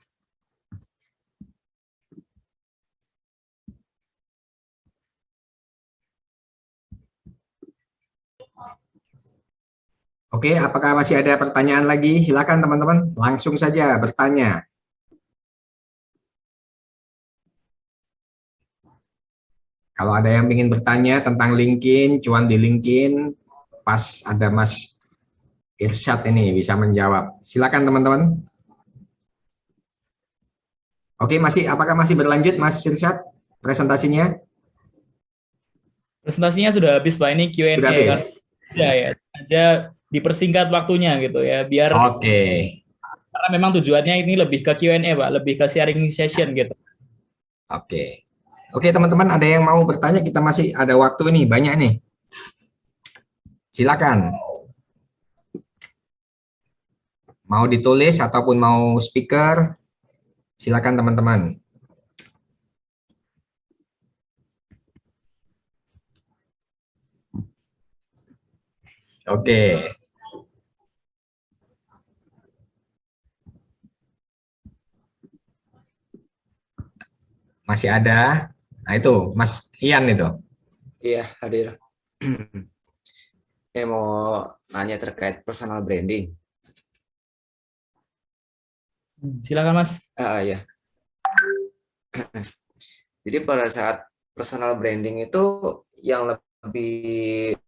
Oke, apakah masih ada pertanyaan lagi? Silakan teman-teman, langsung saja bertanya. Kalau ada yang ingin bertanya tentang LinkedIn, cuan di LinkedIn, pas ada Mas Irsyad ini bisa menjawab. Silakan teman-teman. Oke, apakah masih berlanjut Mas Irsyad presentasinya? Presentasinya sudah habis Pak, ini Q&A Sudah habis. Ya, aja dipersingkat waktunya gitu ya, biar karena memang tujuannya ini lebih ke Q&A Pak, lebih ke sharing session gitu. Oke teman-teman, ada yang mau bertanya? Kita masih ada waktu nih, banyak nih. Silakan. Mau ditulis ataupun mau speaker, silakan teman-teman. Oke. Masih ada. Nah itu, Mas Ian itu. Iya, hadir. Saya mau nanya terkait personal branding. Silakan Mas. Ya. Jadi pada saat personal branding itu yang lebih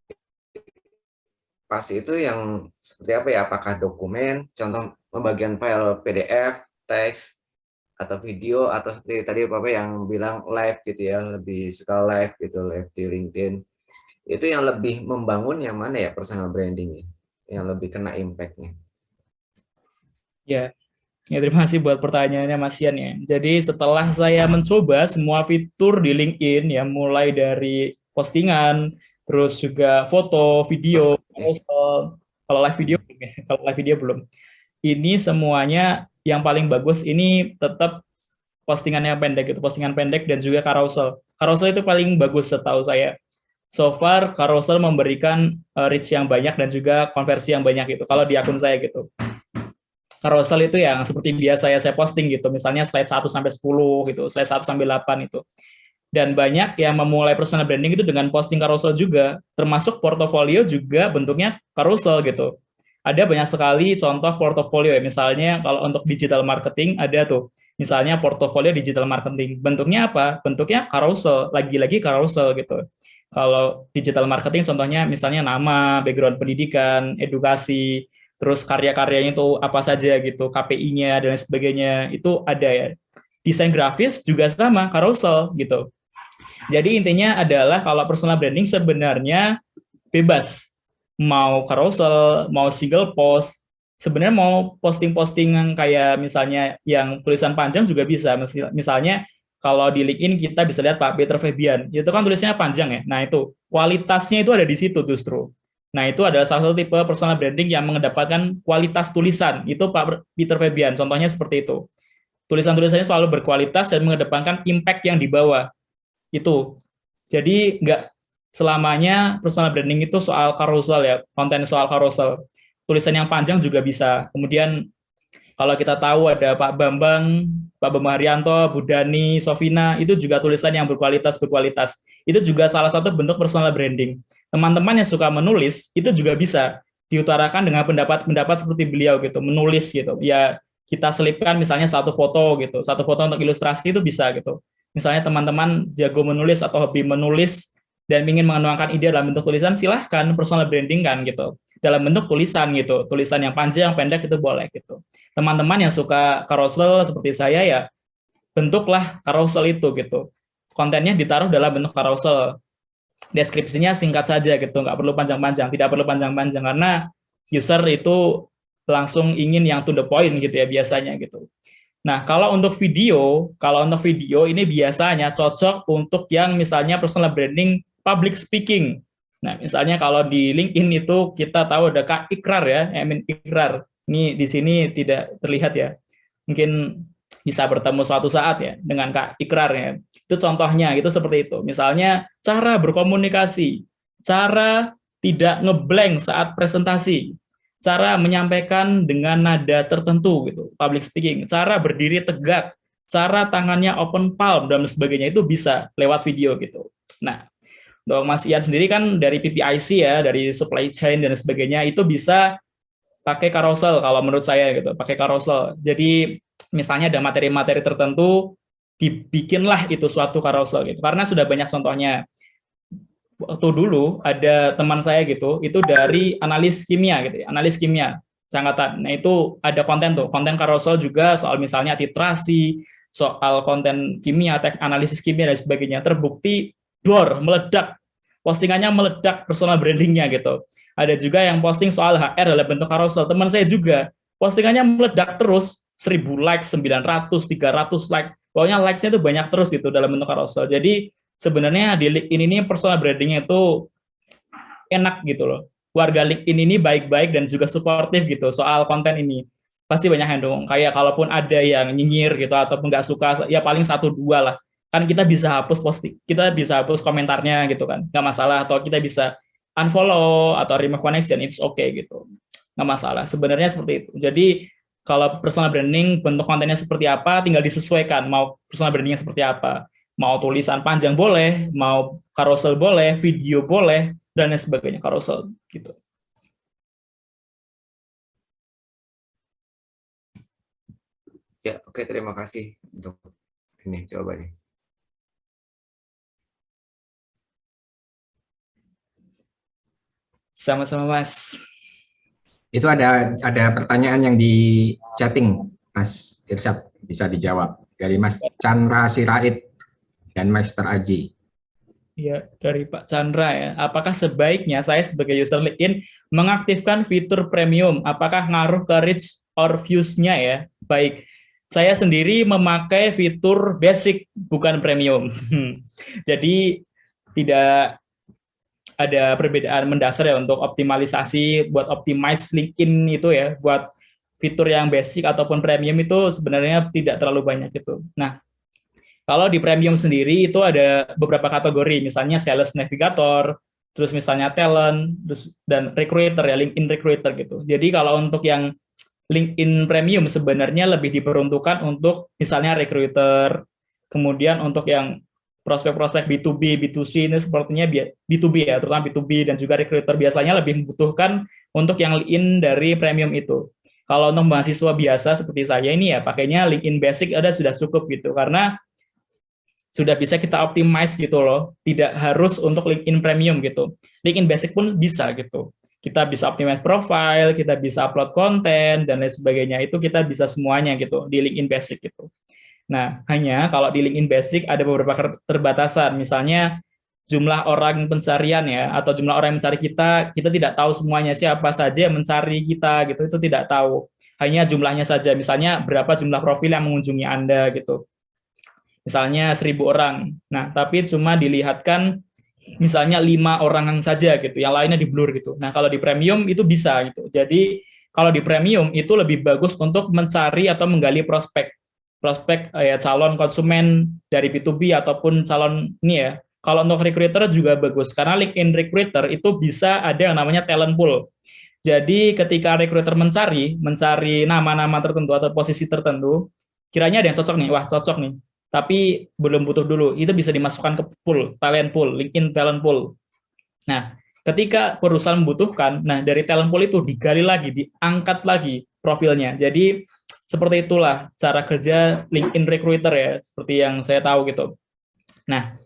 pasti itu yang seperti apa ya? Apakah dokumen, contoh pembagian file PDF, teks, atau video, atau seperti tadi Bapak yang bilang live gitu ya, lebih suka live gitu, live di LinkedIn. Itu yang lebih membangun yang mana ya personal branding, yang lebih kena impact-nya? Ya, terima kasih buat pertanyaannya Mas Ian ya. Jadi setelah saya mencoba semua fitur di LinkedIn ya, mulai dari postingan, terus juga foto, video, kalau live video belum ya, kalau live video belum. Ini semuanya yang paling bagus ini tetap postingannya pendek, itu postingan pendek dan juga carousel. Carousel itu paling bagus setahu saya. So far carousel memberikan reach yang banyak dan juga konversi yang banyak gitu. Kalau di akun saya gitu. Carousel itu yang seperti biasa ya saya posting gitu, misalnya slide 1 sampai 10 gitu, slide 1 sampai 8 itu. Dan banyak yang memulai personal branding itu dengan posting carousel juga, termasuk portofolio juga bentuknya carousel gitu. Ada banyak sekali contoh portofolio ya, misalnya kalau untuk digital marketing ada tuh, misalnya portofolio digital marketing. Bentuknya apa? Bentuknya carousel, lagi-lagi carousel gitu. Kalau digital marketing contohnya misalnya nama, background pendidikan, edukasi, terus karya-karyanya itu apa saja gitu, KPI-nya dan sebagainya, itu ada ya. Desain grafis juga sama, carousel gitu. Jadi intinya adalah kalau personal branding sebenarnya bebas. Mau carousel, mau single post, sebenarnya mau posting-posting kayak misalnya yang tulisan panjang juga bisa. Misalnya kalau di LinkedIn kita bisa lihat Pak Peter Febian, itu kan tulisannya panjang ya. Nah itu kualitasnya itu ada di situ justru. Nah itu adalah salah satu tipe personal branding yang mengedepankan kualitas tulisan. Itu Pak Peter Febian, contohnya seperti itu. Tulisan-tulisannya selalu berkualitas dan mengedepankan impact yang dibawa. Itu. Jadi nggak selamanya personal branding itu soal carousel ya, konten soal carousel. Tulisan yang panjang juga bisa. Kemudian kalau kita tahu ada Pak Bambang Haryanto, Bu Dani, Sofina, itu juga tulisan yang berkualitas. Itu juga salah satu bentuk personal branding. Teman-teman yang suka menulis, itu juga bisa diutarakan dengan pendapat seperti beliau gitu, menulis gitu. Ya kita selipkan misalnya satu foto gitu, satu foto untuk ilustrasi itu bisa gitu. Misalnya teman-teman jago menulis atau hobi menulis dan ingin menuangkan ide dalam bentuk tulisan, silahkan personal branding kan gitu. Dalam bentuk tulisan gitu, tulisan yang panjang, pendek itu boleh gitu. Teman-teman yang suka carousel seperti saya ya, bentuklah carousel itu gitu. Kontennya ditaruh dalam bentuk carousel. Deskripsinya singkat saja gitu, nggak perlu panjang-panjang, tidak perlu panjang-panjang karena user itu langsung ingin yang to the point gitu ya biasanya gitu. Nah, kalau untuk video ini biasanya cocok untuk yang misalnya personal branding public speaking. Nah, misalnya kalau di LinkedIn itu kita tahu ada Kak Ikrar ya, Emin Ikrar. Ini di sini tidak terlihat ya. Mungkin bisa bertemu suatu saat ya dengan Kak Ikrar ya. Itu contohnya itu seperti itu. Misalnya cara berkomunikasi, cara tidak ngeblank saat presentasi, cara menyampaikan dengan nada tertentu gitu, public speaking, cara berdiri tegak, cara tangannya open palm dan sebagainya itu bisa lewat video gitu. Nah, untuk Mas Ian sendiri kan dari PPIC ya, dari supply chain dan sebagainya itu bisa pakai carousel kalau menurut saya gitu, pakai carousel. Jadi misalnya ada materi-materi tertentu, dibikinlah itu suatu carousel gitu. Karena sudah banyak contohnya. Waktu dulu ada teman saya gitu, itu dari analis kimia gitu, analis kimia Cangkatan. Nah itu ada konten tuh, konten carousel juga soal misalnya titrasi, soal konten kimia, analisis kimia dan sebagainya. Terbukti meledak, postingannya meledak, personal brandingnya gitu. Ada juga yang posting soal HR dalam bentuk carousel. Teman saya juga postingannya meledak terus, 1000 like, 900, 300 like. Pokoknya likes-nya itu banyak terus gitu dalam bentuk carousel. Jadi sebenarnya di LinkedIn ini personal branding-nya itu enak gitu loh. Warga LinkedIn ini baik-baik dan juga suportif gitu soal konten ini. Pasti banyak yang dong. Kayak kalaupun ada yang nyinyir gitu ataupun nggak suka, ya paling 1-2 lah. Kan kita bisa hapus posting, kita bisa hapus komentarnya gitu kan, nggak masalah. Atau kita bisa unfollow atau remove connection, it's okay gitu, nggak masalah. Sebenarnya seperti itu. Jadi kalau personal branding bentuk kontennya seperti apa, tinggal disesuaikan. Mau personal brandingnya seperti apa. Mau tulisan panjang boleh, mau carousel boleh, video boleh, dan lain sebagainya, carousel gitu. Ya, oke, terima kasih untuk ini jawabannya. Sama-sama, Mas. Itu ada pertanyaan yang di chatting, Mas Irsyad, bisa dijawab dari Mas Chandra Sirait dan Master Aji. Ya, dari Pak Chandra ya. Apakah sebaiknya saya sebagai user LinkedIn mengaktifkan fitur premium? Apakah ngaruh ke reach or views-nya ya? Baik, saya sendiri memakai fitur basic, bukan premium. Jadi tidak ada perbedaan mendasar ya untuk optimalisasi, buat optimize LinkedIn itu ya, buat fitur yang basic ataupun premium itu sebenarnya tidak terlalu banyak gitu. Nah, kalau di premium sendiri itu ada beberapa kategori, misalnya sales navigator, terus misalnya talent, terus dan recruiter ya, LinkedIn recruiter gitu. Jadi kalau untuk yang LinkedIn premium sebenarnya lebih diperuntukkan untuk misalnya recruiter, kemudian untuk yang prospek-prospek B2B, B2C ini sepertinya B2B ya, terutama B2B dan juga recruiter biasanya lebih membutuhkan untuk yang LinkedIn dari premium itu. Kalau untuk mahasiswa biasa seperti saya ini ya pakainya LinkedIn basic ada sudah cukup gitu, karena sudah bisa kita optimize gitu loh, tidak harus untuk LinkedIn premium gitu. LinkedIn basic pun bisa gitu. Kita bisa optimize profile, kita bisa upload konten dan lain sebagainya. Itu kita bisa semuanya gitu di LinkedIn basic gitu. Nah, hanya kalau di LinkedIn basic ada beberapa keterbatasan. Misalnya jumlah orang pencarian ya, atau jumlah orang yang mencari kita tidak tahu semuanya, siapa saja yang mencari kita gitu, itu tidak tahu. Hanya jumlahnya saja, misalnya berapa jumlah profil yang mengunjungi Anda gitu. Misalnya 1000 orang. Nah, tapi cuma dilihatkan misalnya 5 orang saja gitu, yang lainnya di blur gitu. Nah, kalau di premium itu bisa gitu. Jadi kalau di premium itu lebih bagus untuk mencari atau menggali prospek ya, calon konsumen dari B2B ataupun calon ini ya. Kalau untuk recruiter juga bagus, karena LinkedIn recruiter itu bisa ada yang namanya talent pool. Jadi ketika recruiter mencari nama-nama tertentu atau posisi tertentu, kiranya ada yang cocok nih, wah cocok nih, tapi belum butuh dulu, itu bisa dimasukkan ke pool, talent pool, LinkedIn talent pool. Nah, ketika perusahaan membutuhkan, nah dari talent pool itu digali lagi, diangkat lagi profilnya. Jadi seperti itulah cara kerja LinkedIn recruiter ya, seperti yang saya tahu gitu. Nah,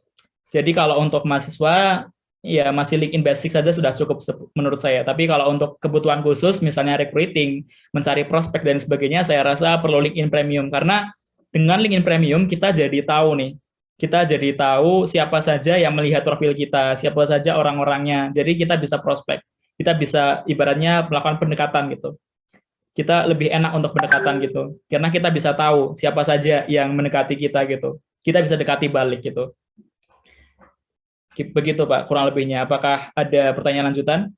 jadi kalau untuk mahasiswa, ya masih LinkedIn basic saja sudah cukup menurut saya. Tapi kalau untuk kebutuhan khusus, misalnya recruiting, mencari prospek dan sebagainya, saya rasa perlu LinkedIn premium. Karena dengan LinkedIn premium, kita jadi tahu nih, kita jadi tahu siapa saja yang melihat profil kita, siapa saja orang-orangnya. Jadi kita bisa prospek, kita bisa ibaratnya melakukan pendekatan gitu. kita lebih enak untuk pendekatan gitu. Karena kita bisa tahu siapa saja yang mendekati kita gitu. Kita bisa dekati balik gitu. Begitu Pak, kurang lebihnya. Apakah ada pertanyaan lanjutan?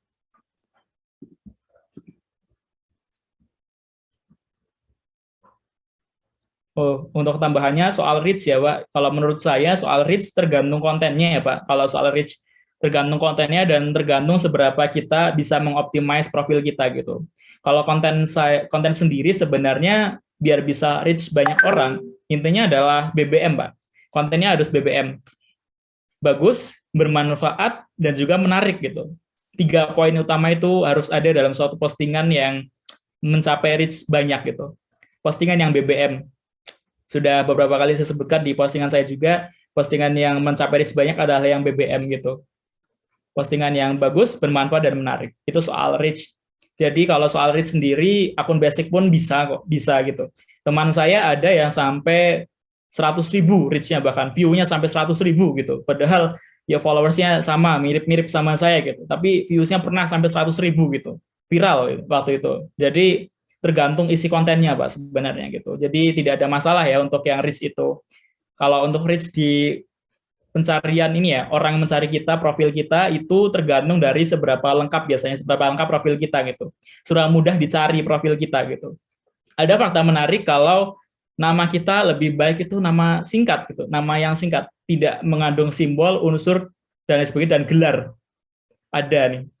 Oh, untuk tambahannya soal reach ya Pak. Kalau menurut saya soal reach tergantung kontennya ya Pak. Kalau soal reach tergantung kontennya dan tergantung seberapa kita bisa mengoptimize profil kita gitu. Kalau konten sendiri sebenarnya biar bisa reach banyak orang, intinya adalah BBM Pak. Kontennya harus BBM. Bagus, bermanfaat, dan juga menarik gitu. 3 poin utama itu harus ada dalam suatu postingan yang mencapai reach banyak gitu. Postingan yang BBM. Sudah beberapa kali saya sebutkan di postingan saya juga, postingan yang mencapai reach banyak adalah yang BBM gitu. Postingan yang bagus, bermanfaat, dan menarik. Itu soal reach. Jadi kalau soal reach sendiri, akun basic pun bisa kok, bisa gitu. Teman saya ada yang sampai 100.000 reach-nya, bahkan view-nya sampai 100.000 gitu. Padahal ya followers-nya sama, mirip-mirip sama saya gitu. Tapi views-nya pernah sampai 100.000 gitu. Viral gitu, waktu itu. Jadi tergantung isi kontennya Pak sebenarnya gitu. Jadi tidak ada masalah ya untuk yang reach itu. Kalau untuk reach di pencarian ini ya, orang yang mencari kita, profil kita itu tergantung dari seberapa lengkap biasanya, seberapa lengkap profil kita gitu. Sudah mudah dicari profil kita gitu. Ada fakta menarik kalau nama kita lebih baik itu nama singkat gitu, nama yang singkat, tidak mengandung simbol, unsur dan lain sebagainya dan gelar.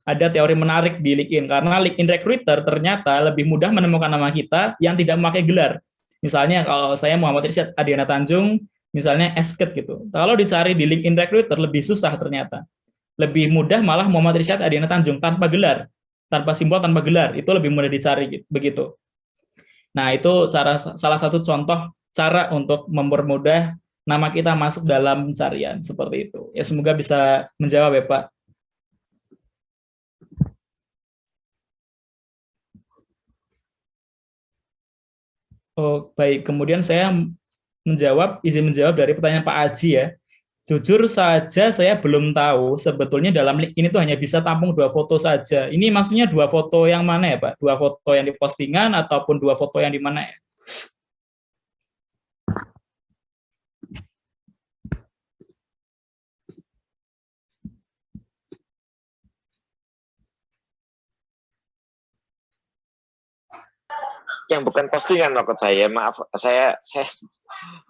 Ada teori menarik di LinkedIn karena LinkedIn Recruiter ternyata lebih mudah menemukan nama kita yang tidak memakai gelar. Misalnya kalau saya Muhammad Irsyad Adiana Tanjung, misalnya Esket gitu. Kalau dicari di LinkedIn Recruiter lebih susah ternyata. Lebih mudah malah Muhammad Irsyad Adiana Tanjung tanpa gelar, tanpa simbol, tanpa gelar. Itu lebih mudah dicari gitu, begitu. Nah, itu salah satu contoh cara untuk mempermudah nama kita masuk dalam pencarian seperti itu. Ya semoga bisa menjawab ya, Pak. Oh, baik. Kemudian saya izin menjawab dari pertanyaan Pak Aji ya. Jujur saja saya belum tahu sebetulnya dalam link ini tuh hanya bisa tampung 2 foto saja. Ini maksudnya 2 foto yang mana ya Pak? 2 foto yang di postingan ataupun 2 foto yang di mana ya? Yang bukan postingan maksud saya, maaf saya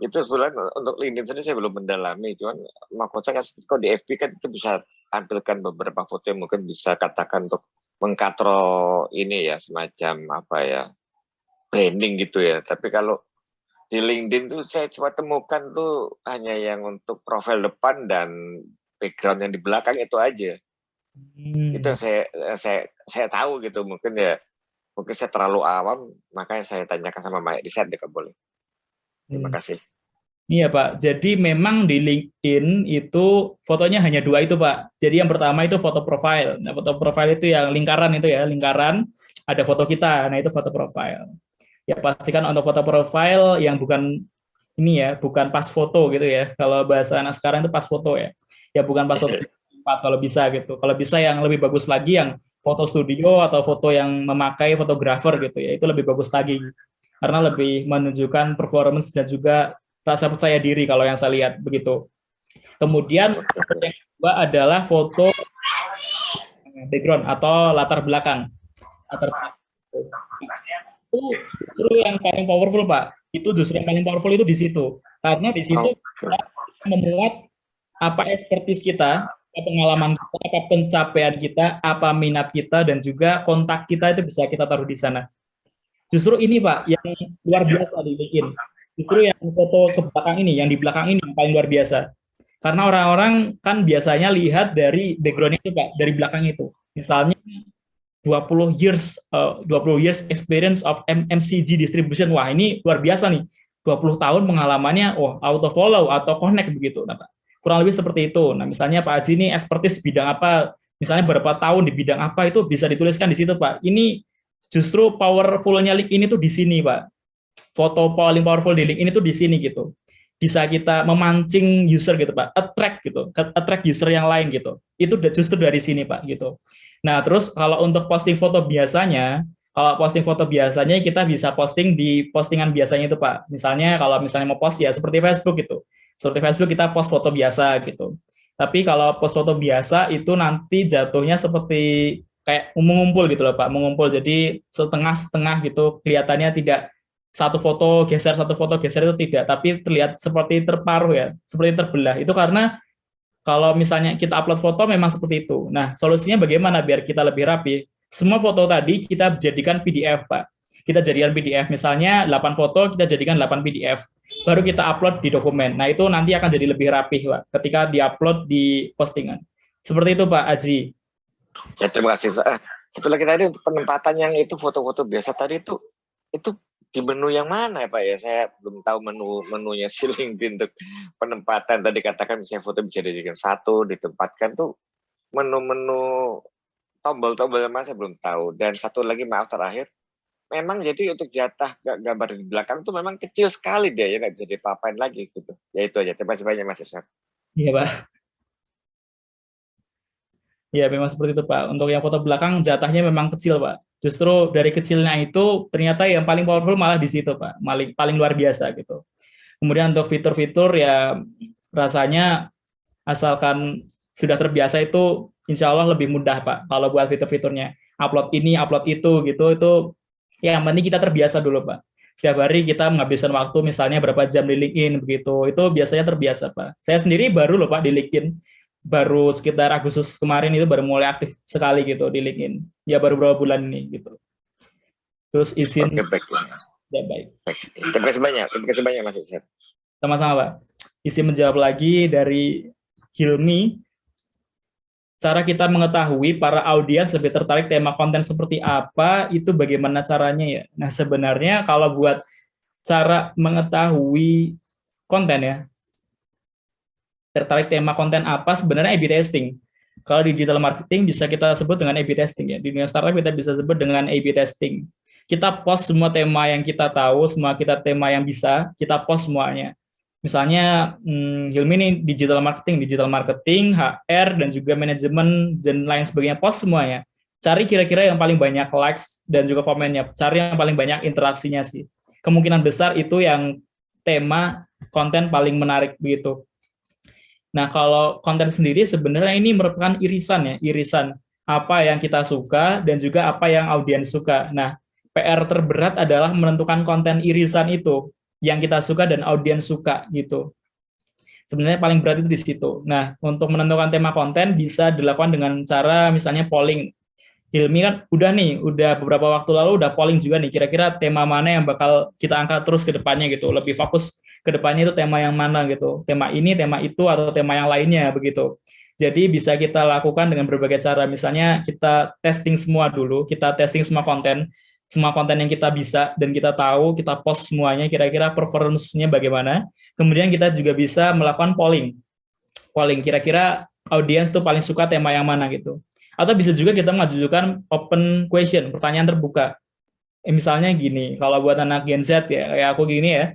itu sebenarnya untuk LinkedIn sendiri saya belum mendalami, cuman maksud saya kalau di FB kan itu bisa tampilkan beberapa foto yang mungkin bisa katakan untuk mengkatro ini ya, semacam apa ya, branding gitu ya. Tapi kalau di LinkedIn tuh saya cuma temukan tuh hanya yang untuk profil depan dan background yang di belakang itu aja. Itu yang saya tahu gitu, mungkin saya terlalu awam, makanya saya tanyakan sama Mbak Irsyad deh kalau boleh. Terima kasih. Iya Pak, jadi memang di LinkedIn itu fotonya hanya 2 itu Pak. Jadi yang pertama itu foto profile. Nah, foto profile itu yang lingkaran itu ya, lingkaran ada foto kita. Nah, itu foto profile. Ya pastikan untuk foto profile yang bukan ini ya, bukan pas foto gitu ya. Kalau bahasa anak sekarang itu pas foto ya. Ya bukan pas foto kalau bisa gitu. Kalau bisa yang lebih bagus lagi yang foto studio atau foto yang memakai fotografer gitu ya, itu lebih bagus lagi karena lebih menunjukkan performance dan juga rasa percaya diri kalau yang saya lihat begitu. Kemudian yang kedua adalah foto background atau latar belakang. Itu justru yang paling powerful Pak. Itu justru yang paling powerful itu di situ. Karena di situ kita memuat apa expertise kita, pengalaman kita, apa pencapaian kita, apa minat kita, dan juga kontak kita itu bisa kita taruh di sana. Justru ini Pak, yang luar biasa di LinkedIn. Justru yang foto ke belakang ini, yang di belakang ini yang paling luar biasa. Karena orang-orang kan biasanya lihat dari background itu Pak, dari belakang itu. Misalnya 20 years experience of MCG distribution. Wah, ini luar biasa nih. 20 tahun pengalamannya, auto follow atau connect begitu, nah, Pak. Kurang lebih seperti itu. Nah, misalnya Pak Haji ini expertise bidang apa, misalnya berapa tahun di bidang apa, itu bisa dituliskan di situ, Pak. Ini justru powerful-nya link ini tuh di sini, Pak. Foto paling powerful di link ini tuh di sini gitu. Bisa kita memancing user gitu, Pak. Attract user yang lain gitu. Itu justru dari sini, Pak, gitu. Nah, terus kalau untuk posting foto biasanya, Kalau posting foto biasanya kita bisa posting di postingan biasanya itu Pak. Misalnya kalau misalnya mau post ya seperti Facebook gitu. Seperti Facebook kita post foto biasa gitu. Tapi kalau post foto biasa itu nanti jatuhnya seperti kayak mengumpul gitu loh Pak, mengumpul. Jadi setengah-setengah gitu, kelihatannya tidak satu foto geser itu tidak, tapi terlihat seperti terparuh ya, seperti terbelah. Itu karena kalau misalnya kita upload foto memang seperti itu. Nah, solusinya bagaimana biar kita lebih rapi? Semua foto tadi kita jadikan PDF, Pak. Kita jadikan PDF, misalnya 8 foto, kita jadikan 8 PDF. Baru kita upload di dokumen. Nah, itu nanti akan jadi lebih rapih, Pak, ketika di-upload di postingan. Seperti itu, Pak Aji. Ya, terima kasih. Satu lagi tadi untuk penempatan yang itu foto-foto biasa tadi itu di menu yang mana ya Pak ya? Saya belum tahu menunya si LinkedIn untuk penempatan. Tadi katakan misalnya foto bisa dijadikan satu, ditempatkan tuh menu-menu tombol-tombolnya mana saya belum tahu. Dan satu lagi maaf terakhir, memang jadi untuk jatah gambar di belakang tuh memang kecil sekali deh ya, nggak bisa diapa-apain lagi gitu. Ya itu aja. Terima kasih banyak Mas Irsyad. Iya Pak. Ya memang seperti itu Pak. Untuk yang foto belakang jatahnya memang kecil Pak. Justru dari kecilnya itu ternyata yang paling powerful malah di situ Pak. Paling luar biasa gitu. Kemudian untuk fitur-fitur ya rasanya asalkan sudah terbiasa itu insya Allah lebih mudah Pak. Kalau buat fitur-fiturnya upload ini, upload itu gitu, itu ya yang penting kita terbiasa dulu Pak. Setiap hari kita menghabiskan waktu misalnya berapa jam di LinkedIn begitu, itu biasanya terbiasa Pak. Saya sendiri baru loh Pak di LinkedIn, baru sekitar Agustus kemarin itu baru mulai aktif sekali gitu di LinkedIn. Ya baru beberapa bulan ini gitu. Terus izin. Oke, baik. Ya baik. Terima kasih banyak Mas Irsyad. Sama-sama Pak. Izin menjawab lagi dari Hilmi. Cara kita mengetahui para audiens lebih tertarik tema konten seperti apa, itu bagaimana caranya ya? Nah sebenarnya kalau buat cara mengetahui konten ya, tertarik tema konten apa, sebenarnya A/B testing. Kalau di digital marketing bisa kita sebut dengan A/B testing ya. Di dunia startup kita bisa sebut dengan A/B testing. Kita post semua tema yang kita tahu, semua tema yang bisa, kita post semuanya. Misalnya Hilmi ini digital marketing, HR, dan juga manajemen, dan lain sebagainya, post semuanya. Cari kira-kira yang paling banyak likes dan juga komennya, cari yang paling banyak interaksinya sih. Kemungkinan besar itu yang tema konten paling menarik begitu. Nah, kalau konten sendiri sebenarnya ini merupakan irisan apa yang kita suka dan juga apa yang audiens suka. Nah, PR terberat adalah menentukan konten irisan itu yang kita suka dan audiens suka gitu. Sebenarnya paling berat itu di situ. Nah, untuk menentukan tema konten bisa dilakukan dengan cara misalnya polling. Hilmi kan udah beberapa waktu lalu udah polling juga nih, kira-kira tema mana yang bakal kita angkat terus ke depannya gitu. Lebih fokus ke depannya itu tema yang mana gitu. Tema ini, tema itu, atau tema yang lainnya begitu. Jadi bisa kita lakukan dengan berbagai cara. Misalnya kita testing semua dulu, kita testing semua konten yang kita bisa dan kita tahu, kita post semuanya, kira-kira performance-nya bagaimana. Kemudian kita juga bisa melakukan polling, kira-kira audiens tuh paling suka tema yang mana gitu. Atau bisa juga kita mengajukan open question, pertanyaan terbuka. Misalnya gini, kalau buat anak Gen Z ya, kayak aku gini ya,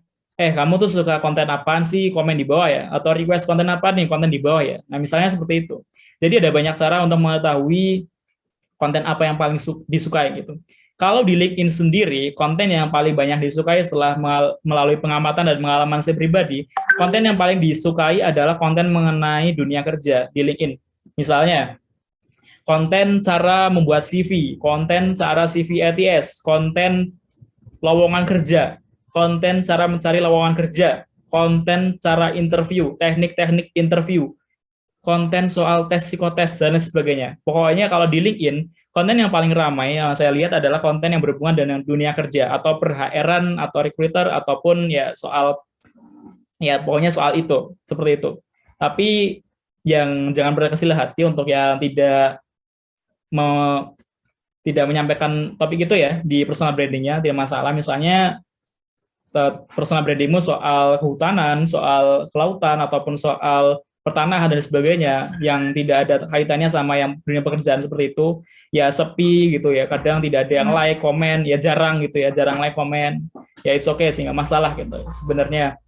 kamu tuh suka konten apaan sih, komen di bawah ya, atau request konten apa nih, konten di bawah ya. Nah misalnya seperti itu. Jadi ada banyak cara untuk mengetahui konten apa yang paling disukai gitu. Kalau di LinkedIn sendiri, konten yang paling banyak disukai setelah melalui pengamatan dan pengalaman saya pribadi, konten yang paling disukai adalah konten mengenai dunia kerja di LinkedIn. Misalnya, konten cara membuat CV, konten cara CV ATS, konten lowongan kerja, konten cara mencari lowongan kerja, konten cara interview, teknik-teknik interview, konten soal tes psikotes, dan lain sebagainya. Pokoknya kalau di LinkedIn, konten yang paling ramai yang saya lihat adalah konten yang berhubungan dengan dunia kerja, atau per-HR-an, atau recruiter, ataupun ya pokoknya soal itu, seperti itu. Tapi yang jangan berkecil hati untuk yang tidak menyampaikan topik itu ya di personal brandingnya, tidak masalah. Misalnya personal brandingmu soal kehutanan, soal kelautan, ataupun soal pertanahan dan sebagainya yang tidak ada kaitannya sama yang dunia pekerjaan seperti itu, ya sepi gitu ya, kadang tidak ada yang like, komen, ya jarang gitu ya, jarang like, komen, ya it's okay sih, nggak masalah gitu. Sebenarnya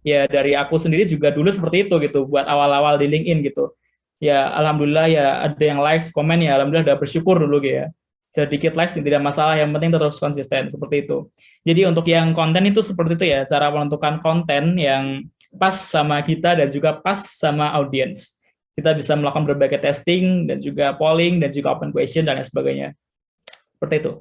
ya dari aku sendiri juga dulu seperti itu gitu, buat awal-awal di LinkedIn gitu. Ya alhamdulillah ya ada yang like, komen, ya alhamdulillah udah bersyukur dulu gitu ya. sedikit les tidak masalah, yang penting terus konsisten, seperti itu. Jadi untuk yang konten itu seperti itu ya, cara menentukan konten yang pas sama kita dan juga pas sama audiens. Kita bisa melakukan berbagai testing dan juga polling dan juga open question dan lain sebagainya. Seperti itu.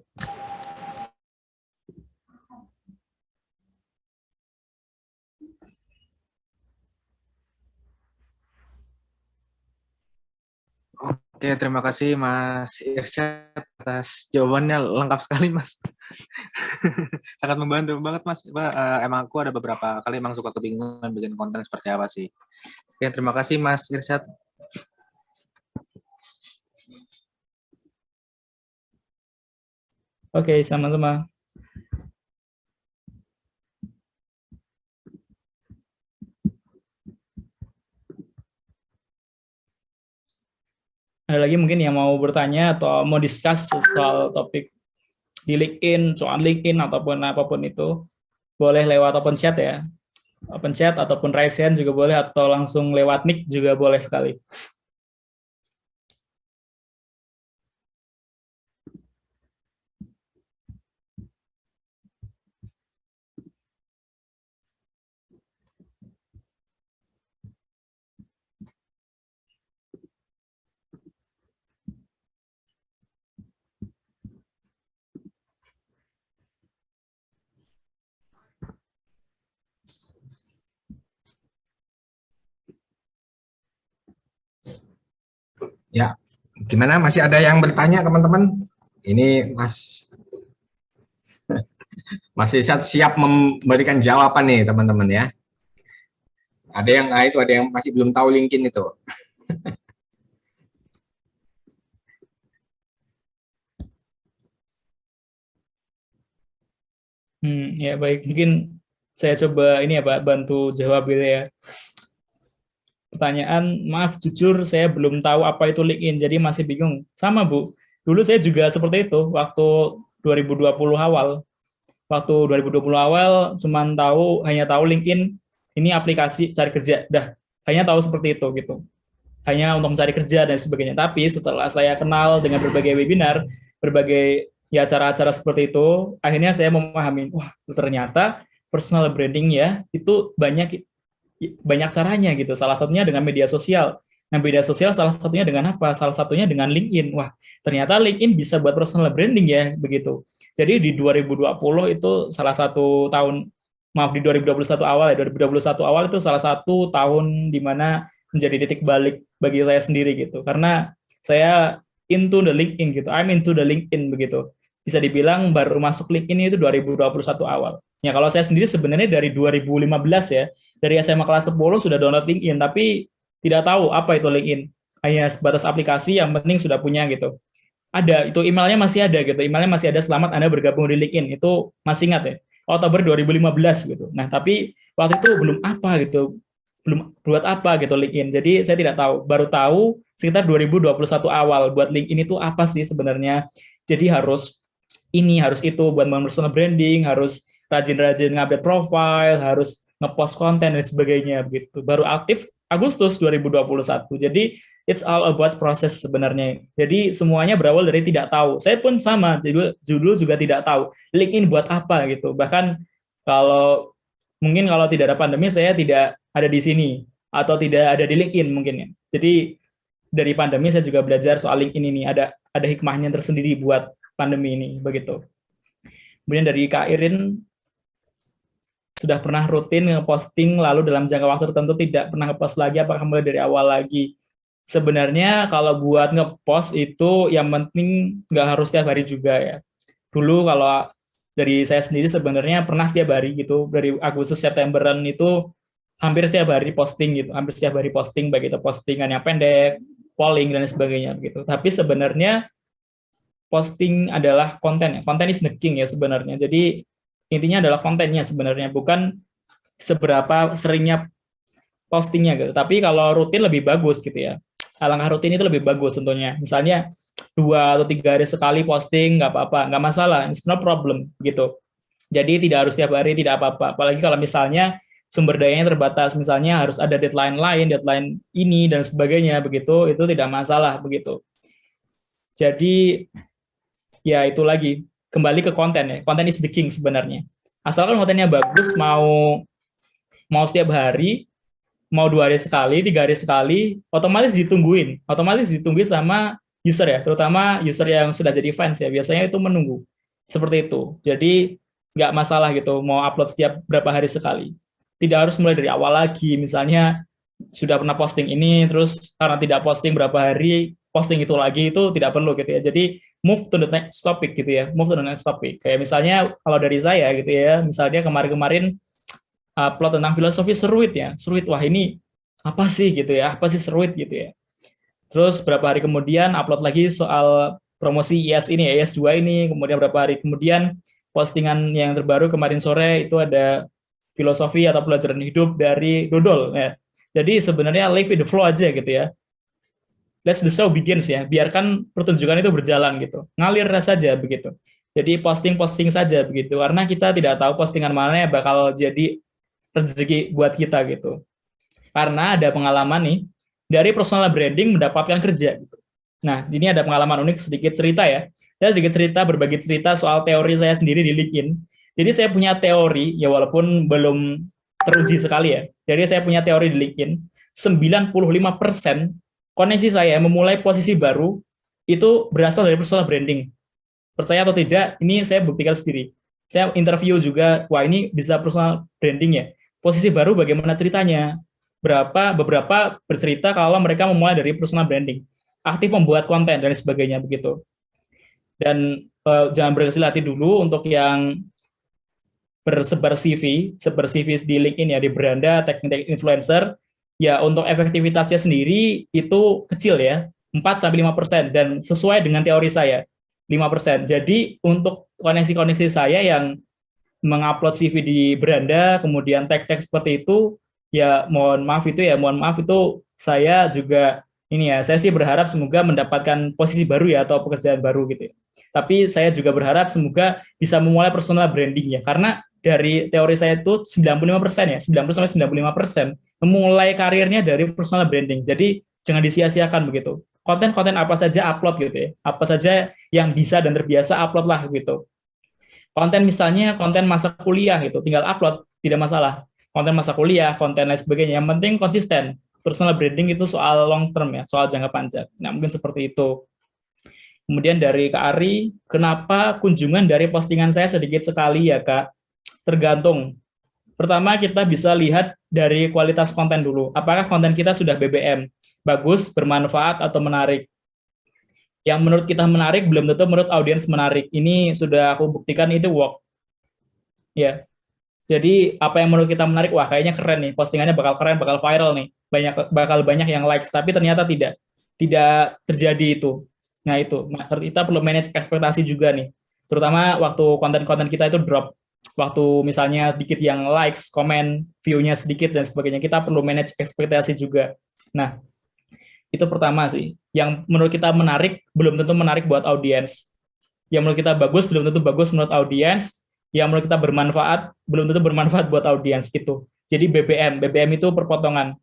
Oke, terima kasih Mas Irsyad atas jawabannya, lengkap sekali Mas. Sangat membantu banget Mas. Emang aku ada beberapa kali emang suka kebingungan bikin konten seperti apa sih. Oke, terima kasih Mas Irsyad. Oke, sama-sama. Ada lagi mungkin yang mau bertanya atau mau discuss soal topik di LinkedIn, soal LinkedIn ataupun apapun itu, boleh lewat open chat ya. Open chat ataupun raise hand juga boleh, atau langsung lewat mic juga boleh sekali. Ya, gimana? Masih ada yang bertanya, teman-teman? Ini Mas Irsyad siap memberikan jawaban nih, teman-teman ya. Ada yang itu, ada yang masih belum tahu LinkedIn itu. Ya baik, mungkin saya coba ini ya Pak, bantu jawab gitu ya. Pertanyaan, maaf jujur saya belum tahu apa itu LinkedIn, jadi masih bingung. Sama Bu, dulu saya juga seperti itu waktu 2020 awal. Waktu 2020 awal hanya tahu LinkedIn ini aplikasi cari kerja, dah hanya tahu seperti itu gitu. Hanya untuk mencari kerja dan sebagainya. Tapi setelah saya kenal dengan berbagai webinar, berbagai ya acara-acara seperti itu, akhirnya saya memahami, wah ternyata personal branding ya itu banyak caranya gitu. Salah satunya dengan media sosial. Nah, media sosial salah satunya dengan apa? Salah satunya dengan LinkedIn. Wah, ternyata LinkedIn bisa buat personal branding ya, begitu. Jadi di 2020 itu salah satu tahun, maaf di 2021 awal ya, 2021 awal itu salah satu tahun di mana menjadi titik balik bagi saya sendiri gitu. Karena saya into the LinkedIn gitu. I'm into the LinkedIn begitu. Bisa dibilang baru masuk LinkedIn itu 2021 awal. Ya kalau saya sendiri sebenarnya dari 2015 ya, dari SMA kelas 10 sudah download LinkedIn, tapi tidak tahu apa itu LinkedIn. Hanya sebatas aplikasi, yang penting sudah punya gitu. Ada, itu emailnya masih ada gitu. Emailnya masih ada, selamat Anda bergabung di LinkedIn. Itu masih ingat ya, Oktober 2015 gitu. Nah, tapi waktu itu belum apa gitu. Belum buat apa gitu LinkedIn. Jadi saya tidak tahu, baru tahu sekitar 2021 awal buat LinkedIn itu apa sih sebenarnya. Jadi harus itu buat personal branding, harus rajin-rajin ngupdate profile, harus ngepost konten dan sebagainya begitu. Baru aktif Agustus 2021. Jadi it's all about proses sebenarnya. Jadi semuanya berawal dari tidak tahu. Saya pun sama, dulu juga tidak tahu LinkedIn buat apa gitu. Bahkan mungkin kalau tidak ada pandemi saya tidak ada di sini atau tidak ada di LinkedIn mungkin ya. Jadi dari pandemi saya juga belajar soal LinkedIn ini, ada hikmahnya tersendiri buat pandemi ini begitu. Kemudian dari Kak Irin, sudah pernah rutin nge-posting lalu dalam jangka waktu tertentu tidak pernah nge-post lagi, apakah mulai dari awal lagi? Sebenarnya kalau buat nge-post itu yang penting nggak harus setiap hari juga ya. Dulu kalau dari saya sendiri sebenarnya pernah setiap hari gitu, dari Agustus Septemberan itu hampir setiap hari posting gitu, hampir setiap hari posting, baik itu postingan yang pendek, polling dan sebagainya begitu. Tapi sebenarnya posting adalah konten, konten is the king ya sebenarnya. Jadi intinya adalah kontennya sebenarnya, bukan seberapa seringnya postingnya gitu. Tapi kalau rutin lebih bagus gitu ya. Alangkah rutin itu lebih bagus tentunya. Misalnya 2 atau 3 hari sekali posting, nggak apa-apa, nggak masalah, it's no problem gitu. Jadi tidak harus setiap hari, tidak apa-apa. Apalagi kalau misalnya sumber dayanya terbatas, misalnya harus ada deadline lain, deadline ini dan sebagainya begitu, itu tidak masalah begitu. Jadi ya itu lagi kembali ke konten ya. Konten is the king sebenarnya. Asalkan kontennya bagus, mau setiap hari, mau 2 hari sekali, 3 hari sekali, otomatis ditungguin sama user ya, terutama user yang sudah jadi fans ya, biasanya itu menunggu seperti itu. Jadi nggak masalah gitu mau upload setiap berapa hari sekali. Tidak harus mulai dari awal lagi, misalnya sudah pernah posting ini, terus karena tidak posting berapa hari, posting itu lagi, itu tidak perlu gitu ya. Jadi move to the next topic gitu ya, move to the next topic. Kayak misalnya kalau dari saya gitu ya, misalnya kemarin-kemarin upload tentang filosofi Seruit ya, Seruit, wah ini apa sih gitu ya, apa sih Seruit gitu ya. Terus beberapa hari kemudian upload lagi soal promosi IS ini, IS2 ini, kemudian beberapa hari kemudian postingan yang terbaru kemarin sore itu ada filosofi atau pelajaran hidup dari Dodol ya. Jadi sebenarnya live in the flow aja gitu ya. Let's the show begins ya. Biarkan pertunjukan itu berjalan gitu. Ngalir saja begitu. Jadi posting saja begitu. Karena kita tidak tahu postingan mana yang bakal jadi rezeki buat kita gitu. Karena ada pengalaman nih dari personal branding mendapatkan kerja gitu. Nah, ini ada pengalaman unik, sedikit cerita ya. Saya sedikit cerita, berbagi cerita soal teori saya sendiri di LinkedIn. Jadi saya punya teori, ya walaupun belum teruji sekali ya. Jadi saya punya teori di LinkedIn, 95% koneksi saya memulai posisi baru itu berasal dari personal branding. Percaya atau tidak, ini saya buktikan sendiri. Saya interview juga, wah ini bisa personal branding ya. Posisi baru bagaimana ceritanya? Beberapa bercerita kalau mereka memulai dari personal branding, aktif membuat konten dan sebagainya begitu. Dan jangan berkecil hati dulu untuk yang bersebar CV di LinkedIn ya, di beranda teknik influencer, ya untuk efektivitasnya sendiri itu kecil ya, 4-5%, dan sesuai dengan teori saya 5%. Jadi untuk koneksi-koneksi saya yang mengupload CV di beranda, kemudian tag-tag seperti itu, ya mohon maaf itu saya juga ini ya, saya sih berharap semoga mendapatkan posisi baru ya atau pekerjaan baru gitu ya. Tapi saya juga berharap semoga bisa memulai personal branding ya, karena dari teori saya itu 95% ya, 90-95% memulai karirnya dari personal branding. Jadi jangan disia-siakan begitu. Konten-konten apa saja upload gitu ya. Apa saja yang bisa dan terbiasa upload lah gitu. Konten misalnya konten masa kuliah gitu, tinggal upload, tidak masalah. Konten masa kuliah, konten lain sebagainya, yang penting konsisten. Personal branding itu soal long term ya, soal jangka panjang. Nah, mungkin seperti itu. Kemudian dari Kak Ari, kenapa kunjungan dari postingan saya sedikit sekali ya Kak? Tergantung. Pertama kita bisa lihat dari kualitas konten dulu. Apakah konten kita sudah BBM? Bagus, bermanfaat, atau menarik? Yang menurut kita menarik, belum tentu menurut audiens menarik. Ini sudah aku buktikan itu work. Ya. Jadi apa yang menurut kita menarik, wah kayaknya keren nih, postingannya bakal keren, bakal viral nih, bakal banyak yang likes, tapi ternyata tidak terjadi itu. Nah itu, kita perlu manage ekspektasi juga nih, terutama waktu konten-konten kita itu drop, waktu misalnya dikit yang likes, komen, view-nya sedikit dan sebagainya, kita perlu manage ekspektasi juga. Nah itu pertama sih, yang menurut kita menarik belum tentu menarik buat audiens, yang menurut kita bagus belum tentu bagus menurut audiens, yang menurut kita bermanfaat belum tentu bermanfaat buat audiens itu. Jadi BBM itu perpotongan.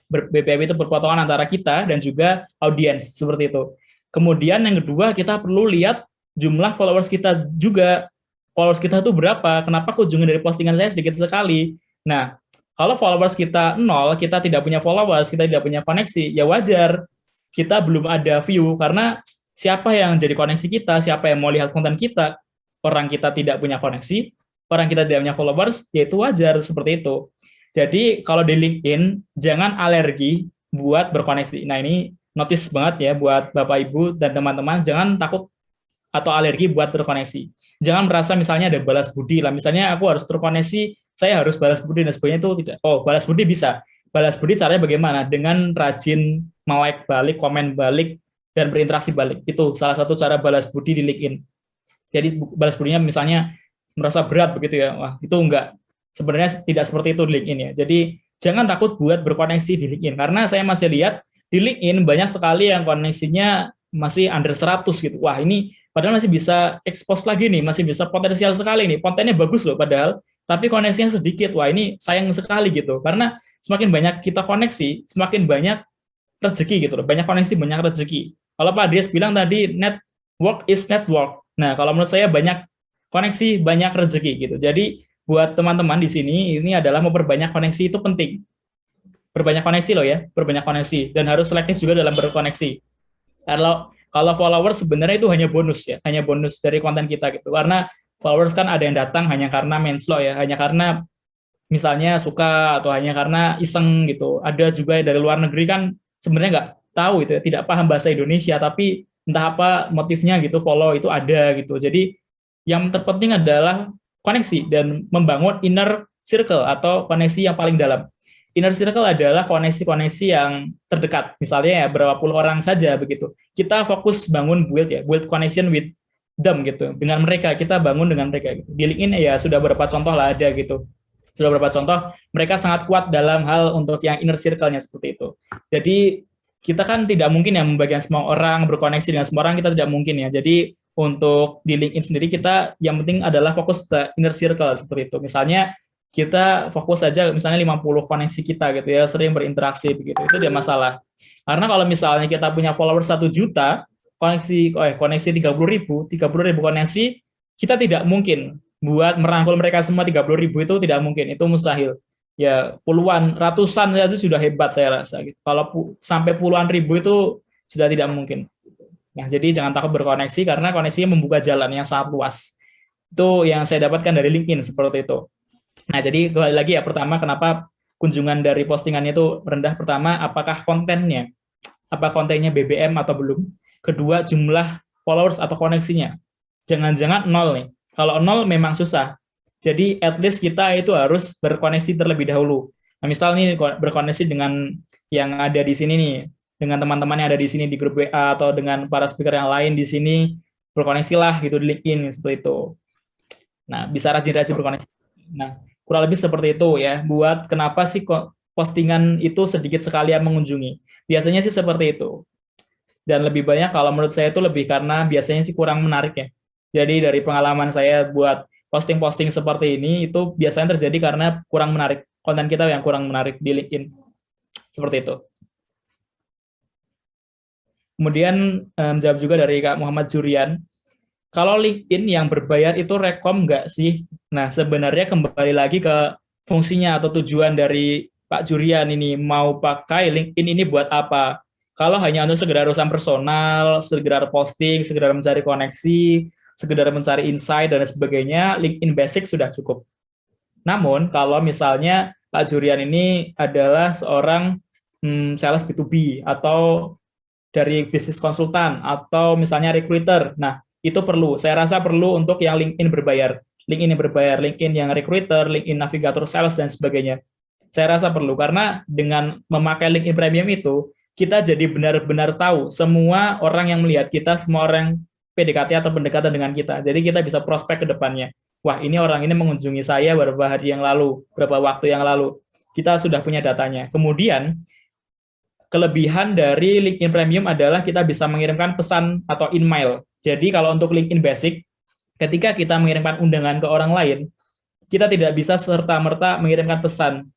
BBM itu perpotongan antara kita dan juga audiens seperti itu. Kemudian yang kedua kita perlu lihat jumlah followers kita juga. Followers kita itu berapa? Kenapa kunjungan dari postingan saya sedikit sekali? Nah, kalau followers kita 0, kita tidak punya followers, kita tidak punya koneksi, ya wajar. Kita belum ada view karena siapa yang jadi koneksi kita, siapa yang mau lihat konten kita? Orang kita tidak punya koneksi, orang kita tidak punya followers, yaitu wajar seperti itu. Jadi kalau di LinkedIn, jangan alergi buat berkoneksi. Nah ini notice banget ya buat Bapak Ibu dan teman-teman, jangan takut atau alergi buat berkoneksi. Jangan merasa misalnya ada balas budi lah, misalnya aku harus terkoneksi, saya harus balas budi dan sebagainya, itu tidak. Oh, balas budi bisa. Balas budi caranya bagaimana? Dengan rajin like balik, komen balik, dan berinteraksi balik. Itu salah satu cara balas budi di LinkedIn. Jadi balas budinya misalnya merasa berat begitu ya, wah itu enggak, sebenarnya tidak seperti itu di LinkedIn ya. Jadi jangan takut buat berkoneksi di LinkedIn, karena saya masih lihat di LinkedIn banyak sekali yang koneksinya masih under 100 gitu. Wah ini padahal masih bisa expose lagi nih, masih bisa potensial sekali nih, kontennya bagus loh padahal, tapi koneksinya sedikit. Wah ini sayang sekali gitu, karena semakin banyak kita koneksi, semakin banyak rezeki gitu loh, banyak koneksi banyak rezeki. Kalau Pak Adrias bilang tadi net work is network. Nah, kalau menurut saya banyak koneksi, banyak rezeki gitu. Jadi buat teman-teman di sini ini adalah memperbanyak koneksi itu penting. Berbanyak koneksi loh ya, berbanyak koneksi dan harus selektif juga dalam berkoneksi. Kalau followers sebenarnya itu hanya bonus ya, hanya bonus dari konten kita gitu. Karena followers kan ada yang datang hanya karena menslow ya, hanya karena misalnya suka atau hanya karena iseng gitu. Ada juga dari luar negeri kan sebenarnya nggak tahu itu ya, tidak paham bahasa Indonesia, tapi entah apa motifnya gitu follow itu ada gitu. Jadi yang terpenting adalah koneksi dan membangun inner circle atau koneksi yang paling dalam. Inner circle adalah koneksi-koneksi yang terdekat, misalnya ya berapa puluh orang saja begitu. Kita fokus bangun build connection with them gitu. Dengan mereka kita bangun dengan mereka. Gitu. Di LinkedIn ya sudah beberapa contoh lah ada gitu. Sudah beberapa contoh mereka sangat kuat dalam hal untuk yang inner circle-nya seperti itu. Jadi kita kan tidak mungkin ya membagikan semua orang berkoneksi dengan semua orang, kita tidak mungkin ya. Jadi untuk di LinkedIn sendiri kita yang penting adalah fokus ke inner circle seperti itu. Misalnya kita fokus saja misalnya 50 koneksi kita gitu ya, sering berinteraksi begitu, itu tidak masalah. Karena kalau misalnya kita punya followers 1 juta, koneksi 30.000 koneksi, kita tidak mungkin buat merangkul mereka semua 30.000 itu tidak mungkin, itu mustahil. Ya puluhan, ratusan saja sudah hebat saya rasa gitu. Kalau sampai puluhan ribu itu sudah tidak mungkin. Nah, jadi jangan takut berkoneksi karena koneksinya membuka jalan yang sangat luas. Itu yang saya dapatkan dari LinkedIn seperti itu. Nah, jadi kembali lagi ya, pertama kenapa kunjungan dari postingannya itu rendah? Pertama, apakah kontennya? Apa kontennya BBM atau belum? Kedua, jumlah followers atau koneksinya. Jangan-jangan 0 nih. Kalau 0 memang susah. Jadi at least kita itu harus berkoneksi terlebih dahulu. Nah, misal nih berkoneksi dengan yang ada di sini nih, dengan teman-teman yang ada di sini di grup WA atau dengan para speaker yang lain di sini, berkoneksilah gitu di LinkedIn seperti itu. Nah, bisa rajin-rajin berkoneksi. Nah, kurang lebih seperti itu ya. Buat kenapa sih postingan itu sedikit sekali yang mengunjungi? Biasanya sih seperti itu. Dan lebih banyak kalau menurut saya itu lebih karena biasanya sih kurang menarik ya. Jadi dari pengalaman saya buat posting-posting seperti ini itu biasanya terjadi karena kurang menarik. Konten kita yang kurang menarik di LinkedIn. Seperti itu. Kemudian jawab juga dari Kak Muhammad Jurian. Kalau LinkedIn yang berbayar itu rekom nggak sih? Nah, sebenarnya kembali lagi ke fungsinya atau tujuan dari Pak Jurian ini. Mau pakai LinkedIn ini buat apa? Kalau hanya untuk sekedar urusan personal, sekedar posting, sekedar mencari koneksi, sekedar mencari insight, dan sebagainya, LinkedIn Basic sudah cukup. Namun, kalau misalnya Pak Jurian ini adalah seorang sales B2B, atau dari bisnis konsultan, atau misalnya recruiter, nah, itu perlu. Saya rasa perlu untuk yang LinkedIn berbayar. LinkedIn yang recruiter, LinkedIn navigator sales, dan sebagainya. Saya rasa perlu, karena dengan memakai LinkedIn Premium itu, kita jadi benar-benar tahu semua orang yang melihat kita, semua orang PDKT atau pendekatan dengan kita. Jadi kita bisa prospek ke depannya. Wah, ini orang ini mengunjungi saya beberapa hari yang lalu, beberapa waktu yang lalu. Kita sudah punya datanya. Kemudian, kelebihan dari LinkedIn Premium adalah kita bisa mengirimkan pesan atau email. Jadi kalau untuk LinkedIn Basic, ketika kita mengirimkan undangan ke orang lain, kita tidak bisa serta-merta mengirimkan pesan.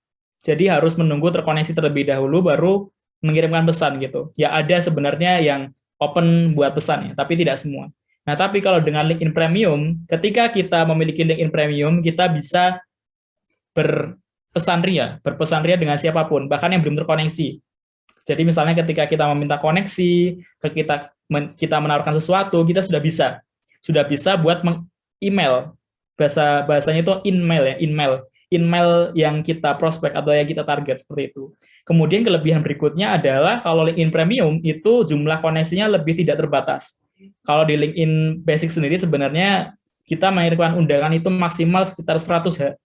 Jadi harus menunggu terkoneksi terlebih dahulu, baru mengirimkan pesan gitu. Ya ada sebenarnya yang open buat pesan ya, tapi tidak semua. Nah, tapi kalau dengan LinkedIn Premium, ketika kita memiliki LinkedIn Premium, kita bisa berpesan ria dengan siapapun, bahkan yang belum terkoneksi. Jadi misalnya ketika kita meminta koneksi, kita menawarkan sesuatu, kita sudah bisa buat email. Bahasanya itu email yang kita prospek atau yang kita target seperti itu. Kemudian kelebihan berikutnya adalah kalau LinkedIn Premium itu jumlah koneksinya lebih tidak terbatas. Kalau di LinkedIn Basic sendiri sebenarnya kita mengirimkan undangan itu maksimal sekitar 100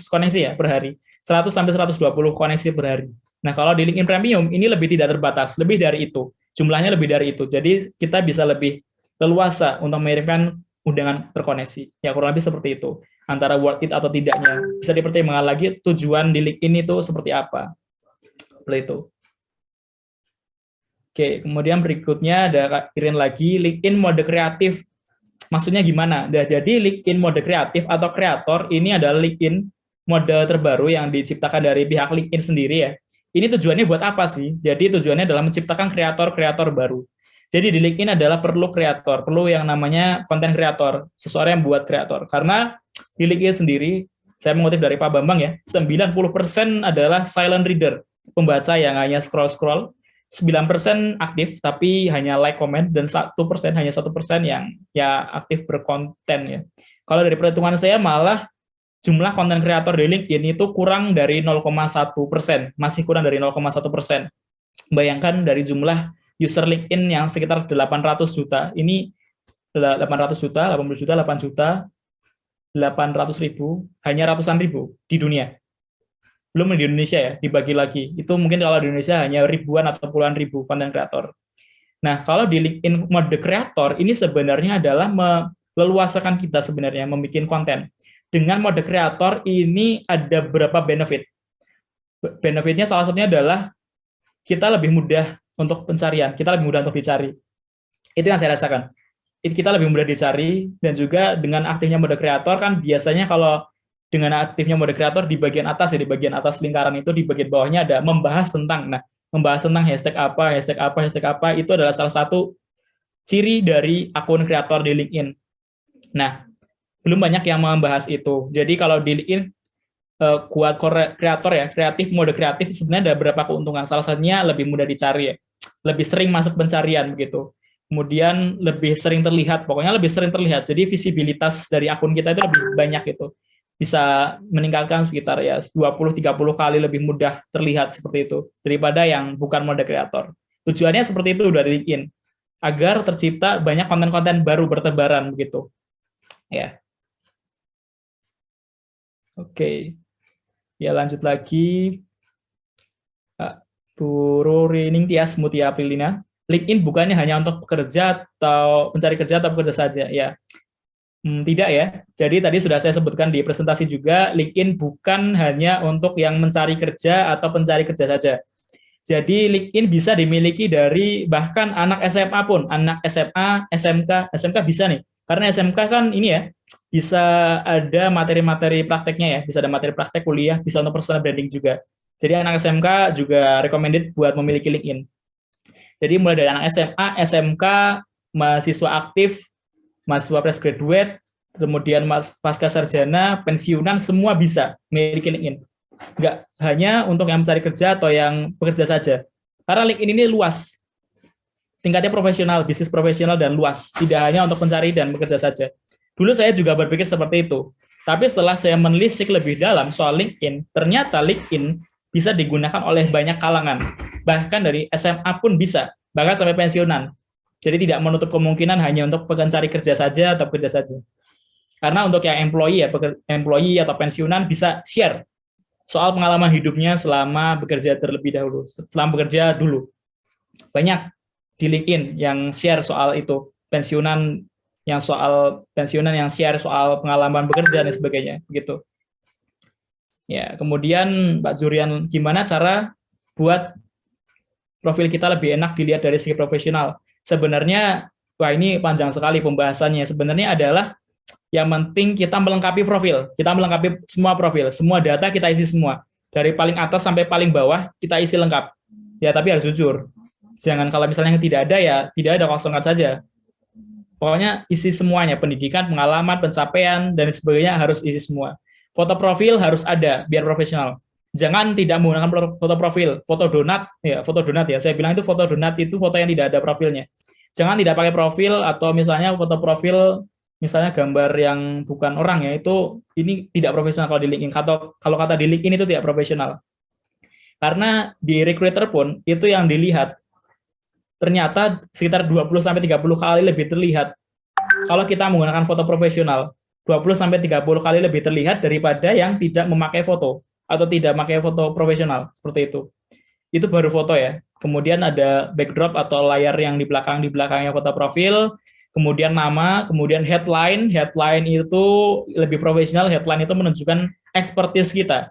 koneksi ya per hari. 100 sampai 120 koneksi per hari. Nah, kalau di LinkedIn Premium ini lebih tidak terbatas, lebih dari itu. Jumlahnya lebih dari itu. Jadi kita bisa lebih leluasa untuk mengirimkan undangan terkoneksi. Ya, kurang lebih seperti itu. Antara worth it atau tidaknya. Bisa dipertimbangkan lagi tujuan di LinkedIn itu seperti apa. Seperti itu. Oke, kemudian berikutnya ada Irin lagi, LinkedIn mode kreatif. Maksudnya gimana? Nah, jadi LinkedIn mode kreatif atau kreator ini adalah LinkedIn mode terbaru yang diciptakan dari pihak LinkedIn sendiri ya. Ini tujuannya buat apa sih? Jadi tujuannya adalah menciptakan kreator-kreator baru. Jadi di LinkedIn adalah perlu kreator, perlu yang namanya konten kreator, seseorang yang buat kreator. Karena di LinkedIn sendiri, saya mengutip dari Pak Bambang ya, 90% adalah silent reader, pembaca yang hanya scroll-scroll, 9% aktif tapi hanya like, comment, dan 1% hanya 1% yang ya aktif berkonten ya. Kalau dari perhitungan saya malah jumlah konten kreator di LinkedIn itu kurang dari 0,1%, masih kurang dari 0,1%. Bayangkan dari jumlah user LinkedIn yang sekitar 800 juta, ini 800 juta, 80 juta, 8 juta, 800 ribu, hanya ratusan ribu di dunia. Belum di Indonesia ya, dibagi lagi. Itu mungkin kalau di Indonesia hanya ribuan atau puluhan ribu konten kreator. Nah, kalau di LinkedIn mode kreator, ini sebenarnya adalah meleluasakan kita sebenarnya membuat konten. Dengan mode kreator ini ada beberapa benefit. Benefitnya salah satunya adalah kita lebih mudah untuk pencarian, kita lebih mudah untuk dicari. Itu yang saya rasakan. Kita lebih mudah dicari, dan juga dengan aktifnya mode kreator kan biasanya kalau dengan aktifnya mode kreator di bagian atas ya, di bagian atas lingkaran itu di bagian bawahnya ada membahas tentang. Nah, membahas tentang hashtag apa, hashtag apa, hashtag apa, itu adalah salah satu ciri dari akun kreator di LinkedIn. Nah, belum banyak yang membahas itu. Jadi kalau di LinkedIn kuat kreator ya, kreatif, mode kreatif sebenarnya ada beberapa keuntungan. Salah satunya lebih mudah dicari ya, lebih sering masuk pencarian begitu. Kemudian lebih sering terlihat, pokoknya lebih sering terlihat. Jadi visibilitas dari akun kita itu lebih banyak itu. Bisa meningkatkan sekitar ya 20-30 kali lebih mudah terlihat seperti itu daripada yang bukan mode kreator. Tujuannya seperti itu dari LinkedIn, agar tercipta banyak konten-konten baru bertebaran begitu. Ya. Oke. Ya, lanjut lagi. Bu Rurining Tias Mutia Aprilina. LinkedIn bukannya hanya untuk pekerja atau pencari kerja atau pekerja saja, ya. Tidak ya. Jadi tadi sudah saya sebutkan di presentasi juga, LinkedIn bukan hanya untuk yang mencari kerja atau pencari kerja saja. Jadi LinkedIn bisa dimiliki dari bahkan anak SMA pun, anak SMA, SMK bisa nih. Karena SMK kan ini ya, bisa ada materi-materi prakteknya ya, bisa ada materi praktek kuliah, bisa untuk personal branding juga. Jadi anak SMK juga recommended buat memiliki LinkedIn. Jadi mulai dari anak SMA, SMK, mahasiswa aktif, mahasiswa fresh graduate, kemudian pasca sarjana, pensiunan, semua bisa memiliki LinkedIn. Nggak hanya untuk yang mencari kerja atau yang bekerja saja. Karena LinkedIn ini luas. Tingkatnya profesional, bisnis profesional dan luas. Tidak hanya untuk mencari dan bekerja saja. Dulu saya juga berpikir seperti itu. Tapi setelah saya menelisik lebih dalam soal LinkedIn, ternyata LinkedIn bisa digunakan oleh banyak kalangan. Bahkan dari SMA pun bisa, bahkan sampai pensiunan. Jadi tidak menutup kemungkinan hanya untuk pencari kerja saja atau bekerja saja. Karena untuk yang employee atau pensiunan bisa share soal pengalaman hidupnya selama bekerja terlebih dahulu, selama bekerja dulu. Banyak di LinkedIn yang share soal itu, pensiunan yang share soal pengalaman bekerja dan sebagainya, begitu. Ya, kemudian Pak Zurian, gimana cara buat profil kita lebih enak dilihat dari segi profesional? Sebenarnya, wah ini panjang sekali pembahasannya. Sebenarnya adalah yang penting kita melengkapi profil. Kita melengkapi semua profil, semua data kita isi semua. Dari paling atas sampai paling bawah kita isi lengkap. Ya, tapi harus jujur. Jangan kalau misalnya yang tidak ada ya tidak ada, kosongkan saja. Pokoknya isi semuanya, pendidikan, pengalaman, pencapaian, dan sebagainya harus isi semua. Foto profil harus ada, biar profesional. Jangan tidak menggunakan foto profil, foto donat ya. Saya bilang itu foto donat itu foto yang tidak ada profilnya. Jangan tidak pakai profil atau misalnya foto profil misalnya gambar yang bukan orang ya, itu ini tidak profesional kalau di LinkedIn. Kalau kata di LinkedIn itu tidak profesional. Karena di recruiter pun itu yang dilihat ternyata sekitar 20-30 kali lebih terlihat kalau kita menggunakan foto profesional. 20-30 kali lebih terlihat daripada yang tidak memakai foto atau tidak memakai foto profesional, seperti itu. Itu baru foto ya. Kemudian ada backdrop atau layar yang di belakangnya foto profil, kemudian nama, kemudian headline. Headline itu lebih profesional, headline itu menunjukkan expertise kita.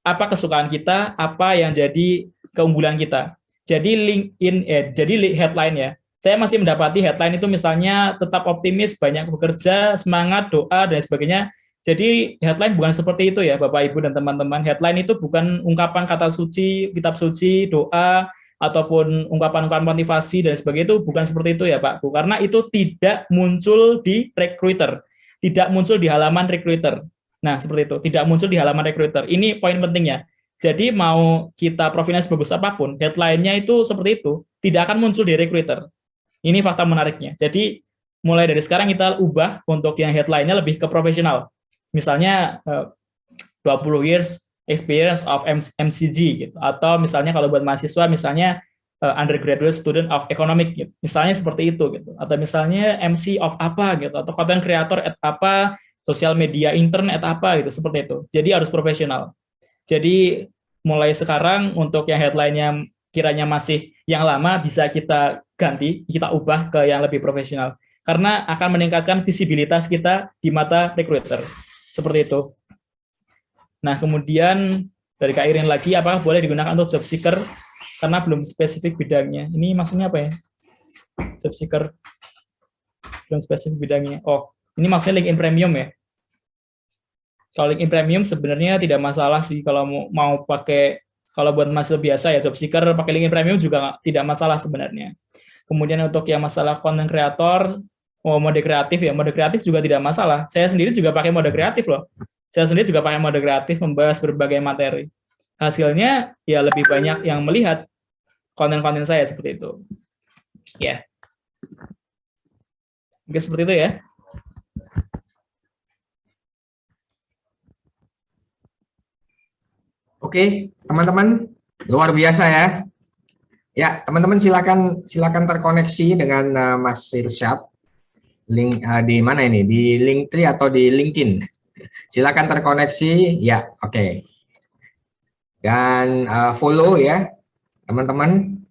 Apa kesukaan kita, apa yang jadi keunggulan kita. Jadi jadi headline ya. Saya masih mendapati headline itu misalnya tetap optimis, banyak bekerja, semangat, doa, dan sebagainya. Jadi headline bukan seperti itu ya Bapak Ibu dan teman-teman. Headline itu bukan ungkapan kata suci, kitab suci, doa, ataupun ungkapan-ungkapan motivasi dan sebagainya itu bukan seperti itu ya Pak Bu, karena itu tidak muncul di recruiter, tidak muncul di halaman recruiter. Nah, seperti itu, tidak muncul di halaman recruiter. Ini poin pentingnya. Jadi mau kita profilnya sebagus apapun, headline-nya itu seperti itu, tidak akan muncul di recruiter. Ini fakta menariknya. Jadi mulai dari sekarang kita ubah untuk yang headline-nya lebih ke profesional. Misalnya 20 years experience of MCG gitu. Atau misalnya kalau buat mahasiswa misalnya undergraduate student of economic gitu. Misalnya seperti itu gitu. Atau misalnya MC of apa gitu, atau content creator at apa, sosial media intern at apa gitu, seperti itu. Jadi harus profesional. Jadi mulai sekarang untuk yang headline-nya kiranya masih yang lama bisa kita ganti, kita ubah ke yang lebih profesional. Karena akan meningkatkan visibilitas kita di mata recruiter. Seperti itu. Nah, kemudian dari Kak Irin lagi, apakah boleh digunakan untuk job seeker? Karena belum spesifik bidangnya. Ini maksudnya apa ya? Job seeker belum spesifik bidangnya. Oh, ini maksudnya LinkedIn Premium ya? Kalau LinkedIn Premium sebenarnya tidak masalah sih kalau mau pakai, kalau buat mahasiswa biasa ya job seeker pakai LinkedIn Premium juga tidak masalah sebenarnya. Kemudian untuk yang masalah content creator, mode kreatif ya, mode kreatif juga tidak masalah. Saya sendiri juga pakai mode kreatif loh. Saya sendiri juga pakai mode kreatif membahas berbagai materi. Hasilnya ya lebih banyak yang melihat konten-konten saya seperti itu. Ya. Mungkin seperti itu ya. Oke, teman-teman, luar biasa ya. Ya, teman-teman silakan terkoneksi dengan Mas Irsyad. Link di mana ini? Di Linktree atau di LinkedIn? Silakan terkoneksi. Ya, oke. Dan follow ya, teman-teman,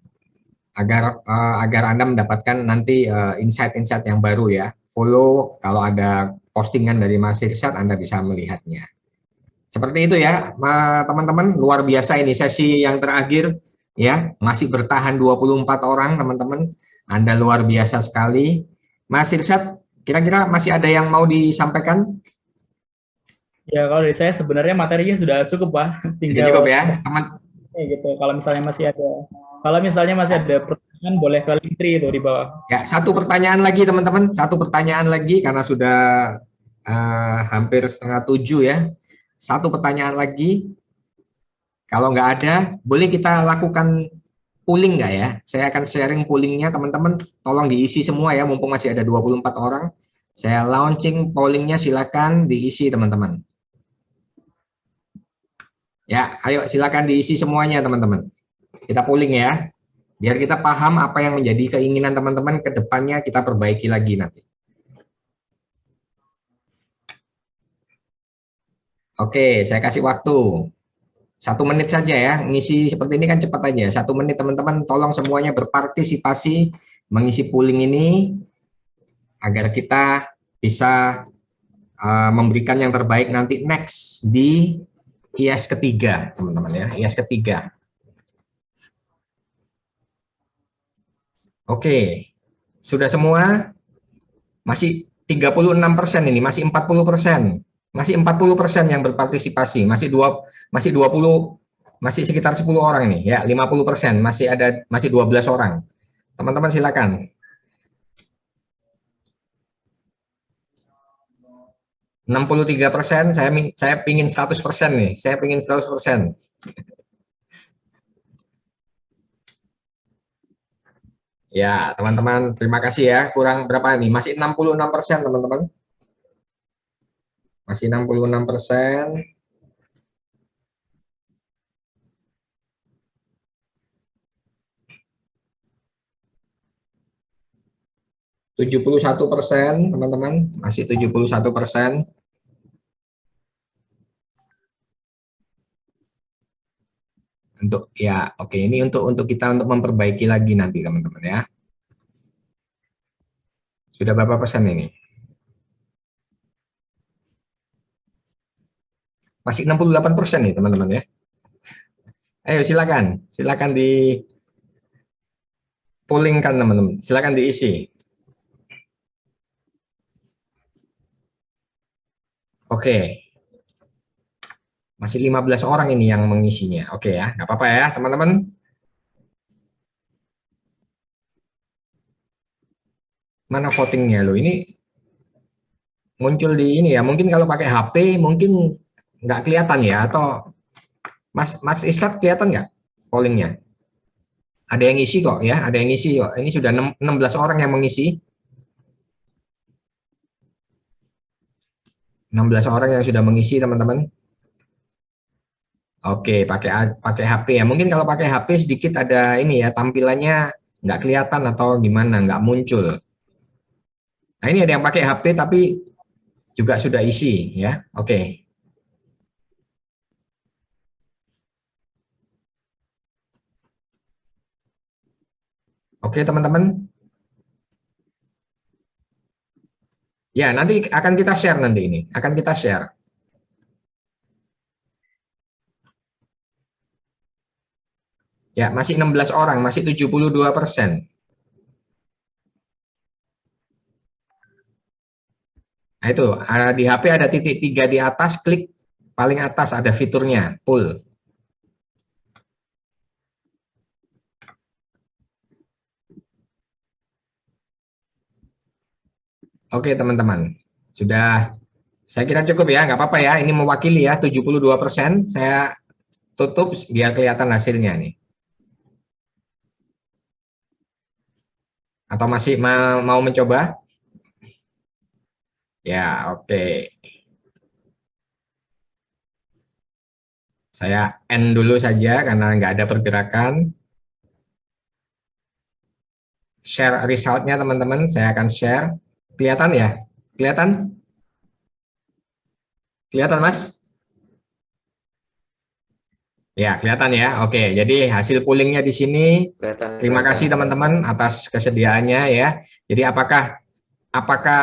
agar Anda mendapatkan nanti insight-insight yang baru ya. Follow, kalau ada postingan dari Mas Irsyad, Anda bisa melihatnya. Seperti itu ya, teman-teman, luar biasa ini sesi yang terakhir ya, masih bertahan 24 orang, teman-teman. Anda luar biasa sekali. Mas Irsyad, kira-kira masih ada yang mau disampaikan? Ya, kalau dari saya sebenarnya materinya sudah cukup, Pak. Tinggal cukup ya, teman. Gitu. Kalau misalnya masih ada pertanyaan, boleh ke Linktree itu di bawah. Ya, satu pertanyaan lagi, teman-teman. Satu pertanyaan lagi karena sudah hampir 6:30 ya. Satu pertanyaan lagi, kalau nggak ada, boleh kita lakukan pooling nggak ya? Saya akan sharing poolingnya, teman-teman. Tolong diisi semua ya, mumpung masih ada 24 orang. Saya launching pollingnya, silakan diisi teman-teman. Ya, ayo silakan diisi semuanya teman-teman. Kita pooling ya, biar kita paham apa yang menjadi keinginan teman-teman ke depannya, kita perbaiki lagi nanti. Oke, saya kasih waktu 1 menit saja ya, ngisi seperti ini kan cepat aja. 1 menit teman-teman, tolong semuanya berpartisipasi mengisi pooling ini agar kita bisa memberikan yang terbaik nanti next di IAS ketiga, teman-teman ya, IAS ketiga. Oke, sudah semua? Masih 36% ini, masih 40%. Masih 40% yang berpartisipasi, masih 20, masih sekitar 10 orang nih ya, 50%, masih 12 orang. Teman-teman silakan. 63%, saya pingin 100% nih, saya pingin 100%. Ya, teman-teman, terima kasih ya. Kurang berapa nih? Masih 66%, teman-teman. Masih 66%. 71%, teman-teman. Masih 71%. Untuk ya, oke, ini untuk kita untuk memperbaiki lagi nanti, teman-teman ya. Sudah berapa persen ini? Masih 68% nih, teman-teman ya. Ayo silakan di pollingkan teman-teman, silakan diisi. Oke. Masih 15 orang ini yang mengisinya. Oke ya, nggak apa-apa ya teman-teman. mana votingnya lo? Ini muncul di ini ya. Mungkin kalau pakai HP mungkin nggak kelihatan ya, atau Mas Ishak kelihatan nggak pollingnya? Ada yang isi kok ya, ada yang isi kok. Ini sudah 16 orang yang mengisi. 16 orang yang sudah mengisi, teman-teman. Oke, pakai HP ya. Mungkin kalau pakai HP sedikit ada ini ya, tampilannya nggak kelihatan atau gimana, nggak muncul. Nah, ini ada yang pakai HP tapi juga sudah isi ya. Oke. Oke, teman-teman. Ya, nanti akan kita share nanti ini. Akan kita share. Ya, masih 16 orang, masih 72%. Nah, itu di HP ada titik 3 di atas, klik paling atas ada fiturnya, poll. Oke, teman-teman. Sudah, saya kira cukup ya, nggak apa-apa ya. Ini mewakili ya, 72%. Saya tutup biar kelihatan hasilnya nih. Atau masih mau mencoba? Ya, oke. Saya end dulu saja karena nggak ada pergerakan. Share resultnya teman-teman, saya akan share. Kelihatan ya? Kelihatan? Kelihatan, Mas? Ya, kelihatan ya. Oke, jadi hasil poolingnya di sini. Terima kasih teman-teman atas kesediaannya ya. Jadi apakah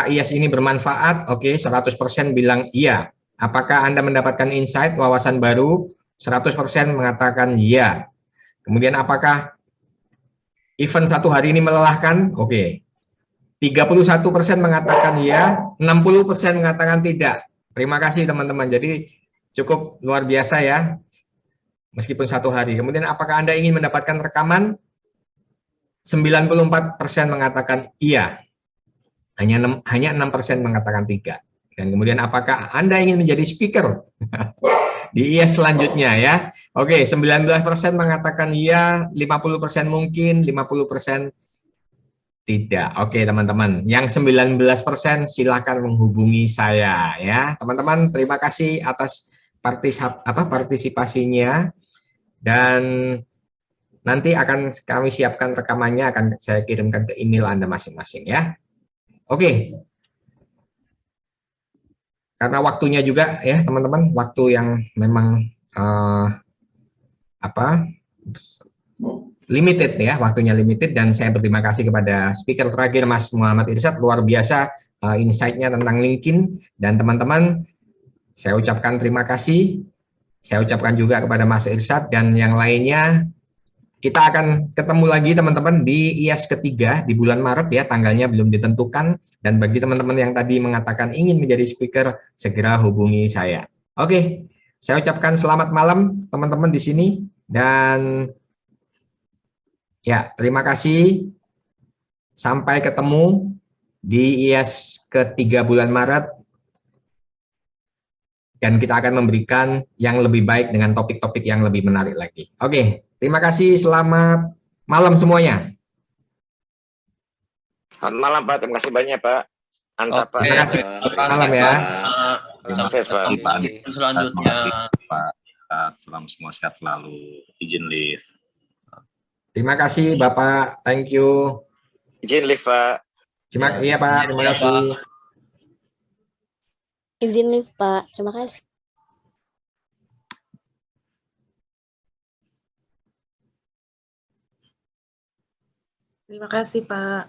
IES ini bermanfaat? Oke, 100% bilang iya. Apakah Anda mendapatkan insight, wawasan baru? 100% mengatakan iya. Kemudian apakah event satu hari ini melelahkan? Oke. 31% mengatakan iya, 60% mengatakan tidak. Terima kasih teman-teman. Jadi cukup luar biasa ya. Meskipun satu hari. Kemudian apakah Anda ingin mendapatkan rekaman? 94% mengatakan iya. Hanya 6% mengatakan tidak. Dan kemudian apakah Anda ingin menjadi speaker di IES selanjutnya ya? Oke, 19% mengatakan iya, 50% mungkin, 50% tidak. Oke, teman-teman. Yang 19% silakan menghubungi saya ya. Teman-teman, terima kasih atas partisipasinya. Dan nanti akan kami siapkan rekamannya, akan saya kirimkan ke email Anda masing-masing ya. Oke. Karena waktunya juga ya teman-teman, waktu yang memang limited ya, waktunya limited, dan saya berterima kasih kepada speaker terakhir Mas Muhammad Irsyad, luar biasa insight-nya tentang LinkedIn, dan teman-teman saya ucapkan terima kasih. Saya ucapkan juga kepada Mas Irsyad dan yang lainnya. Kita akan ketemu lagi teman-teman di IES ketiga di bulan Maret ya, tanggalnya belum ditentukan. Dan bagi teman-teman yang tadi mengatakan ingin menjadi speaker, segera hubungi saya. Oke, saya ucapkan selamat malam teman-teman di sini. Dan ya, terima kasih. Sampai ketemu di IES ketiga bulan Maret. Dan kita akan memberikan yang lebih baik dengan topik-topik yang lebih menarik lagi. Oke. Terima kasih, selamat malam semuanya. Selamat malam Pak, terima kasih banyak Pak. Mantap Pak. Terima kasih. Terima Malam ya. Terima kasih Pak. Selanjutnya. Pak, selamat semua sehat selalu. Izin live. Terima kasih Bapak, thank you. Izin live Pak. Iya Pak, terima kasih. Izin live Pak, terima kasih. Terima kasih, Pak.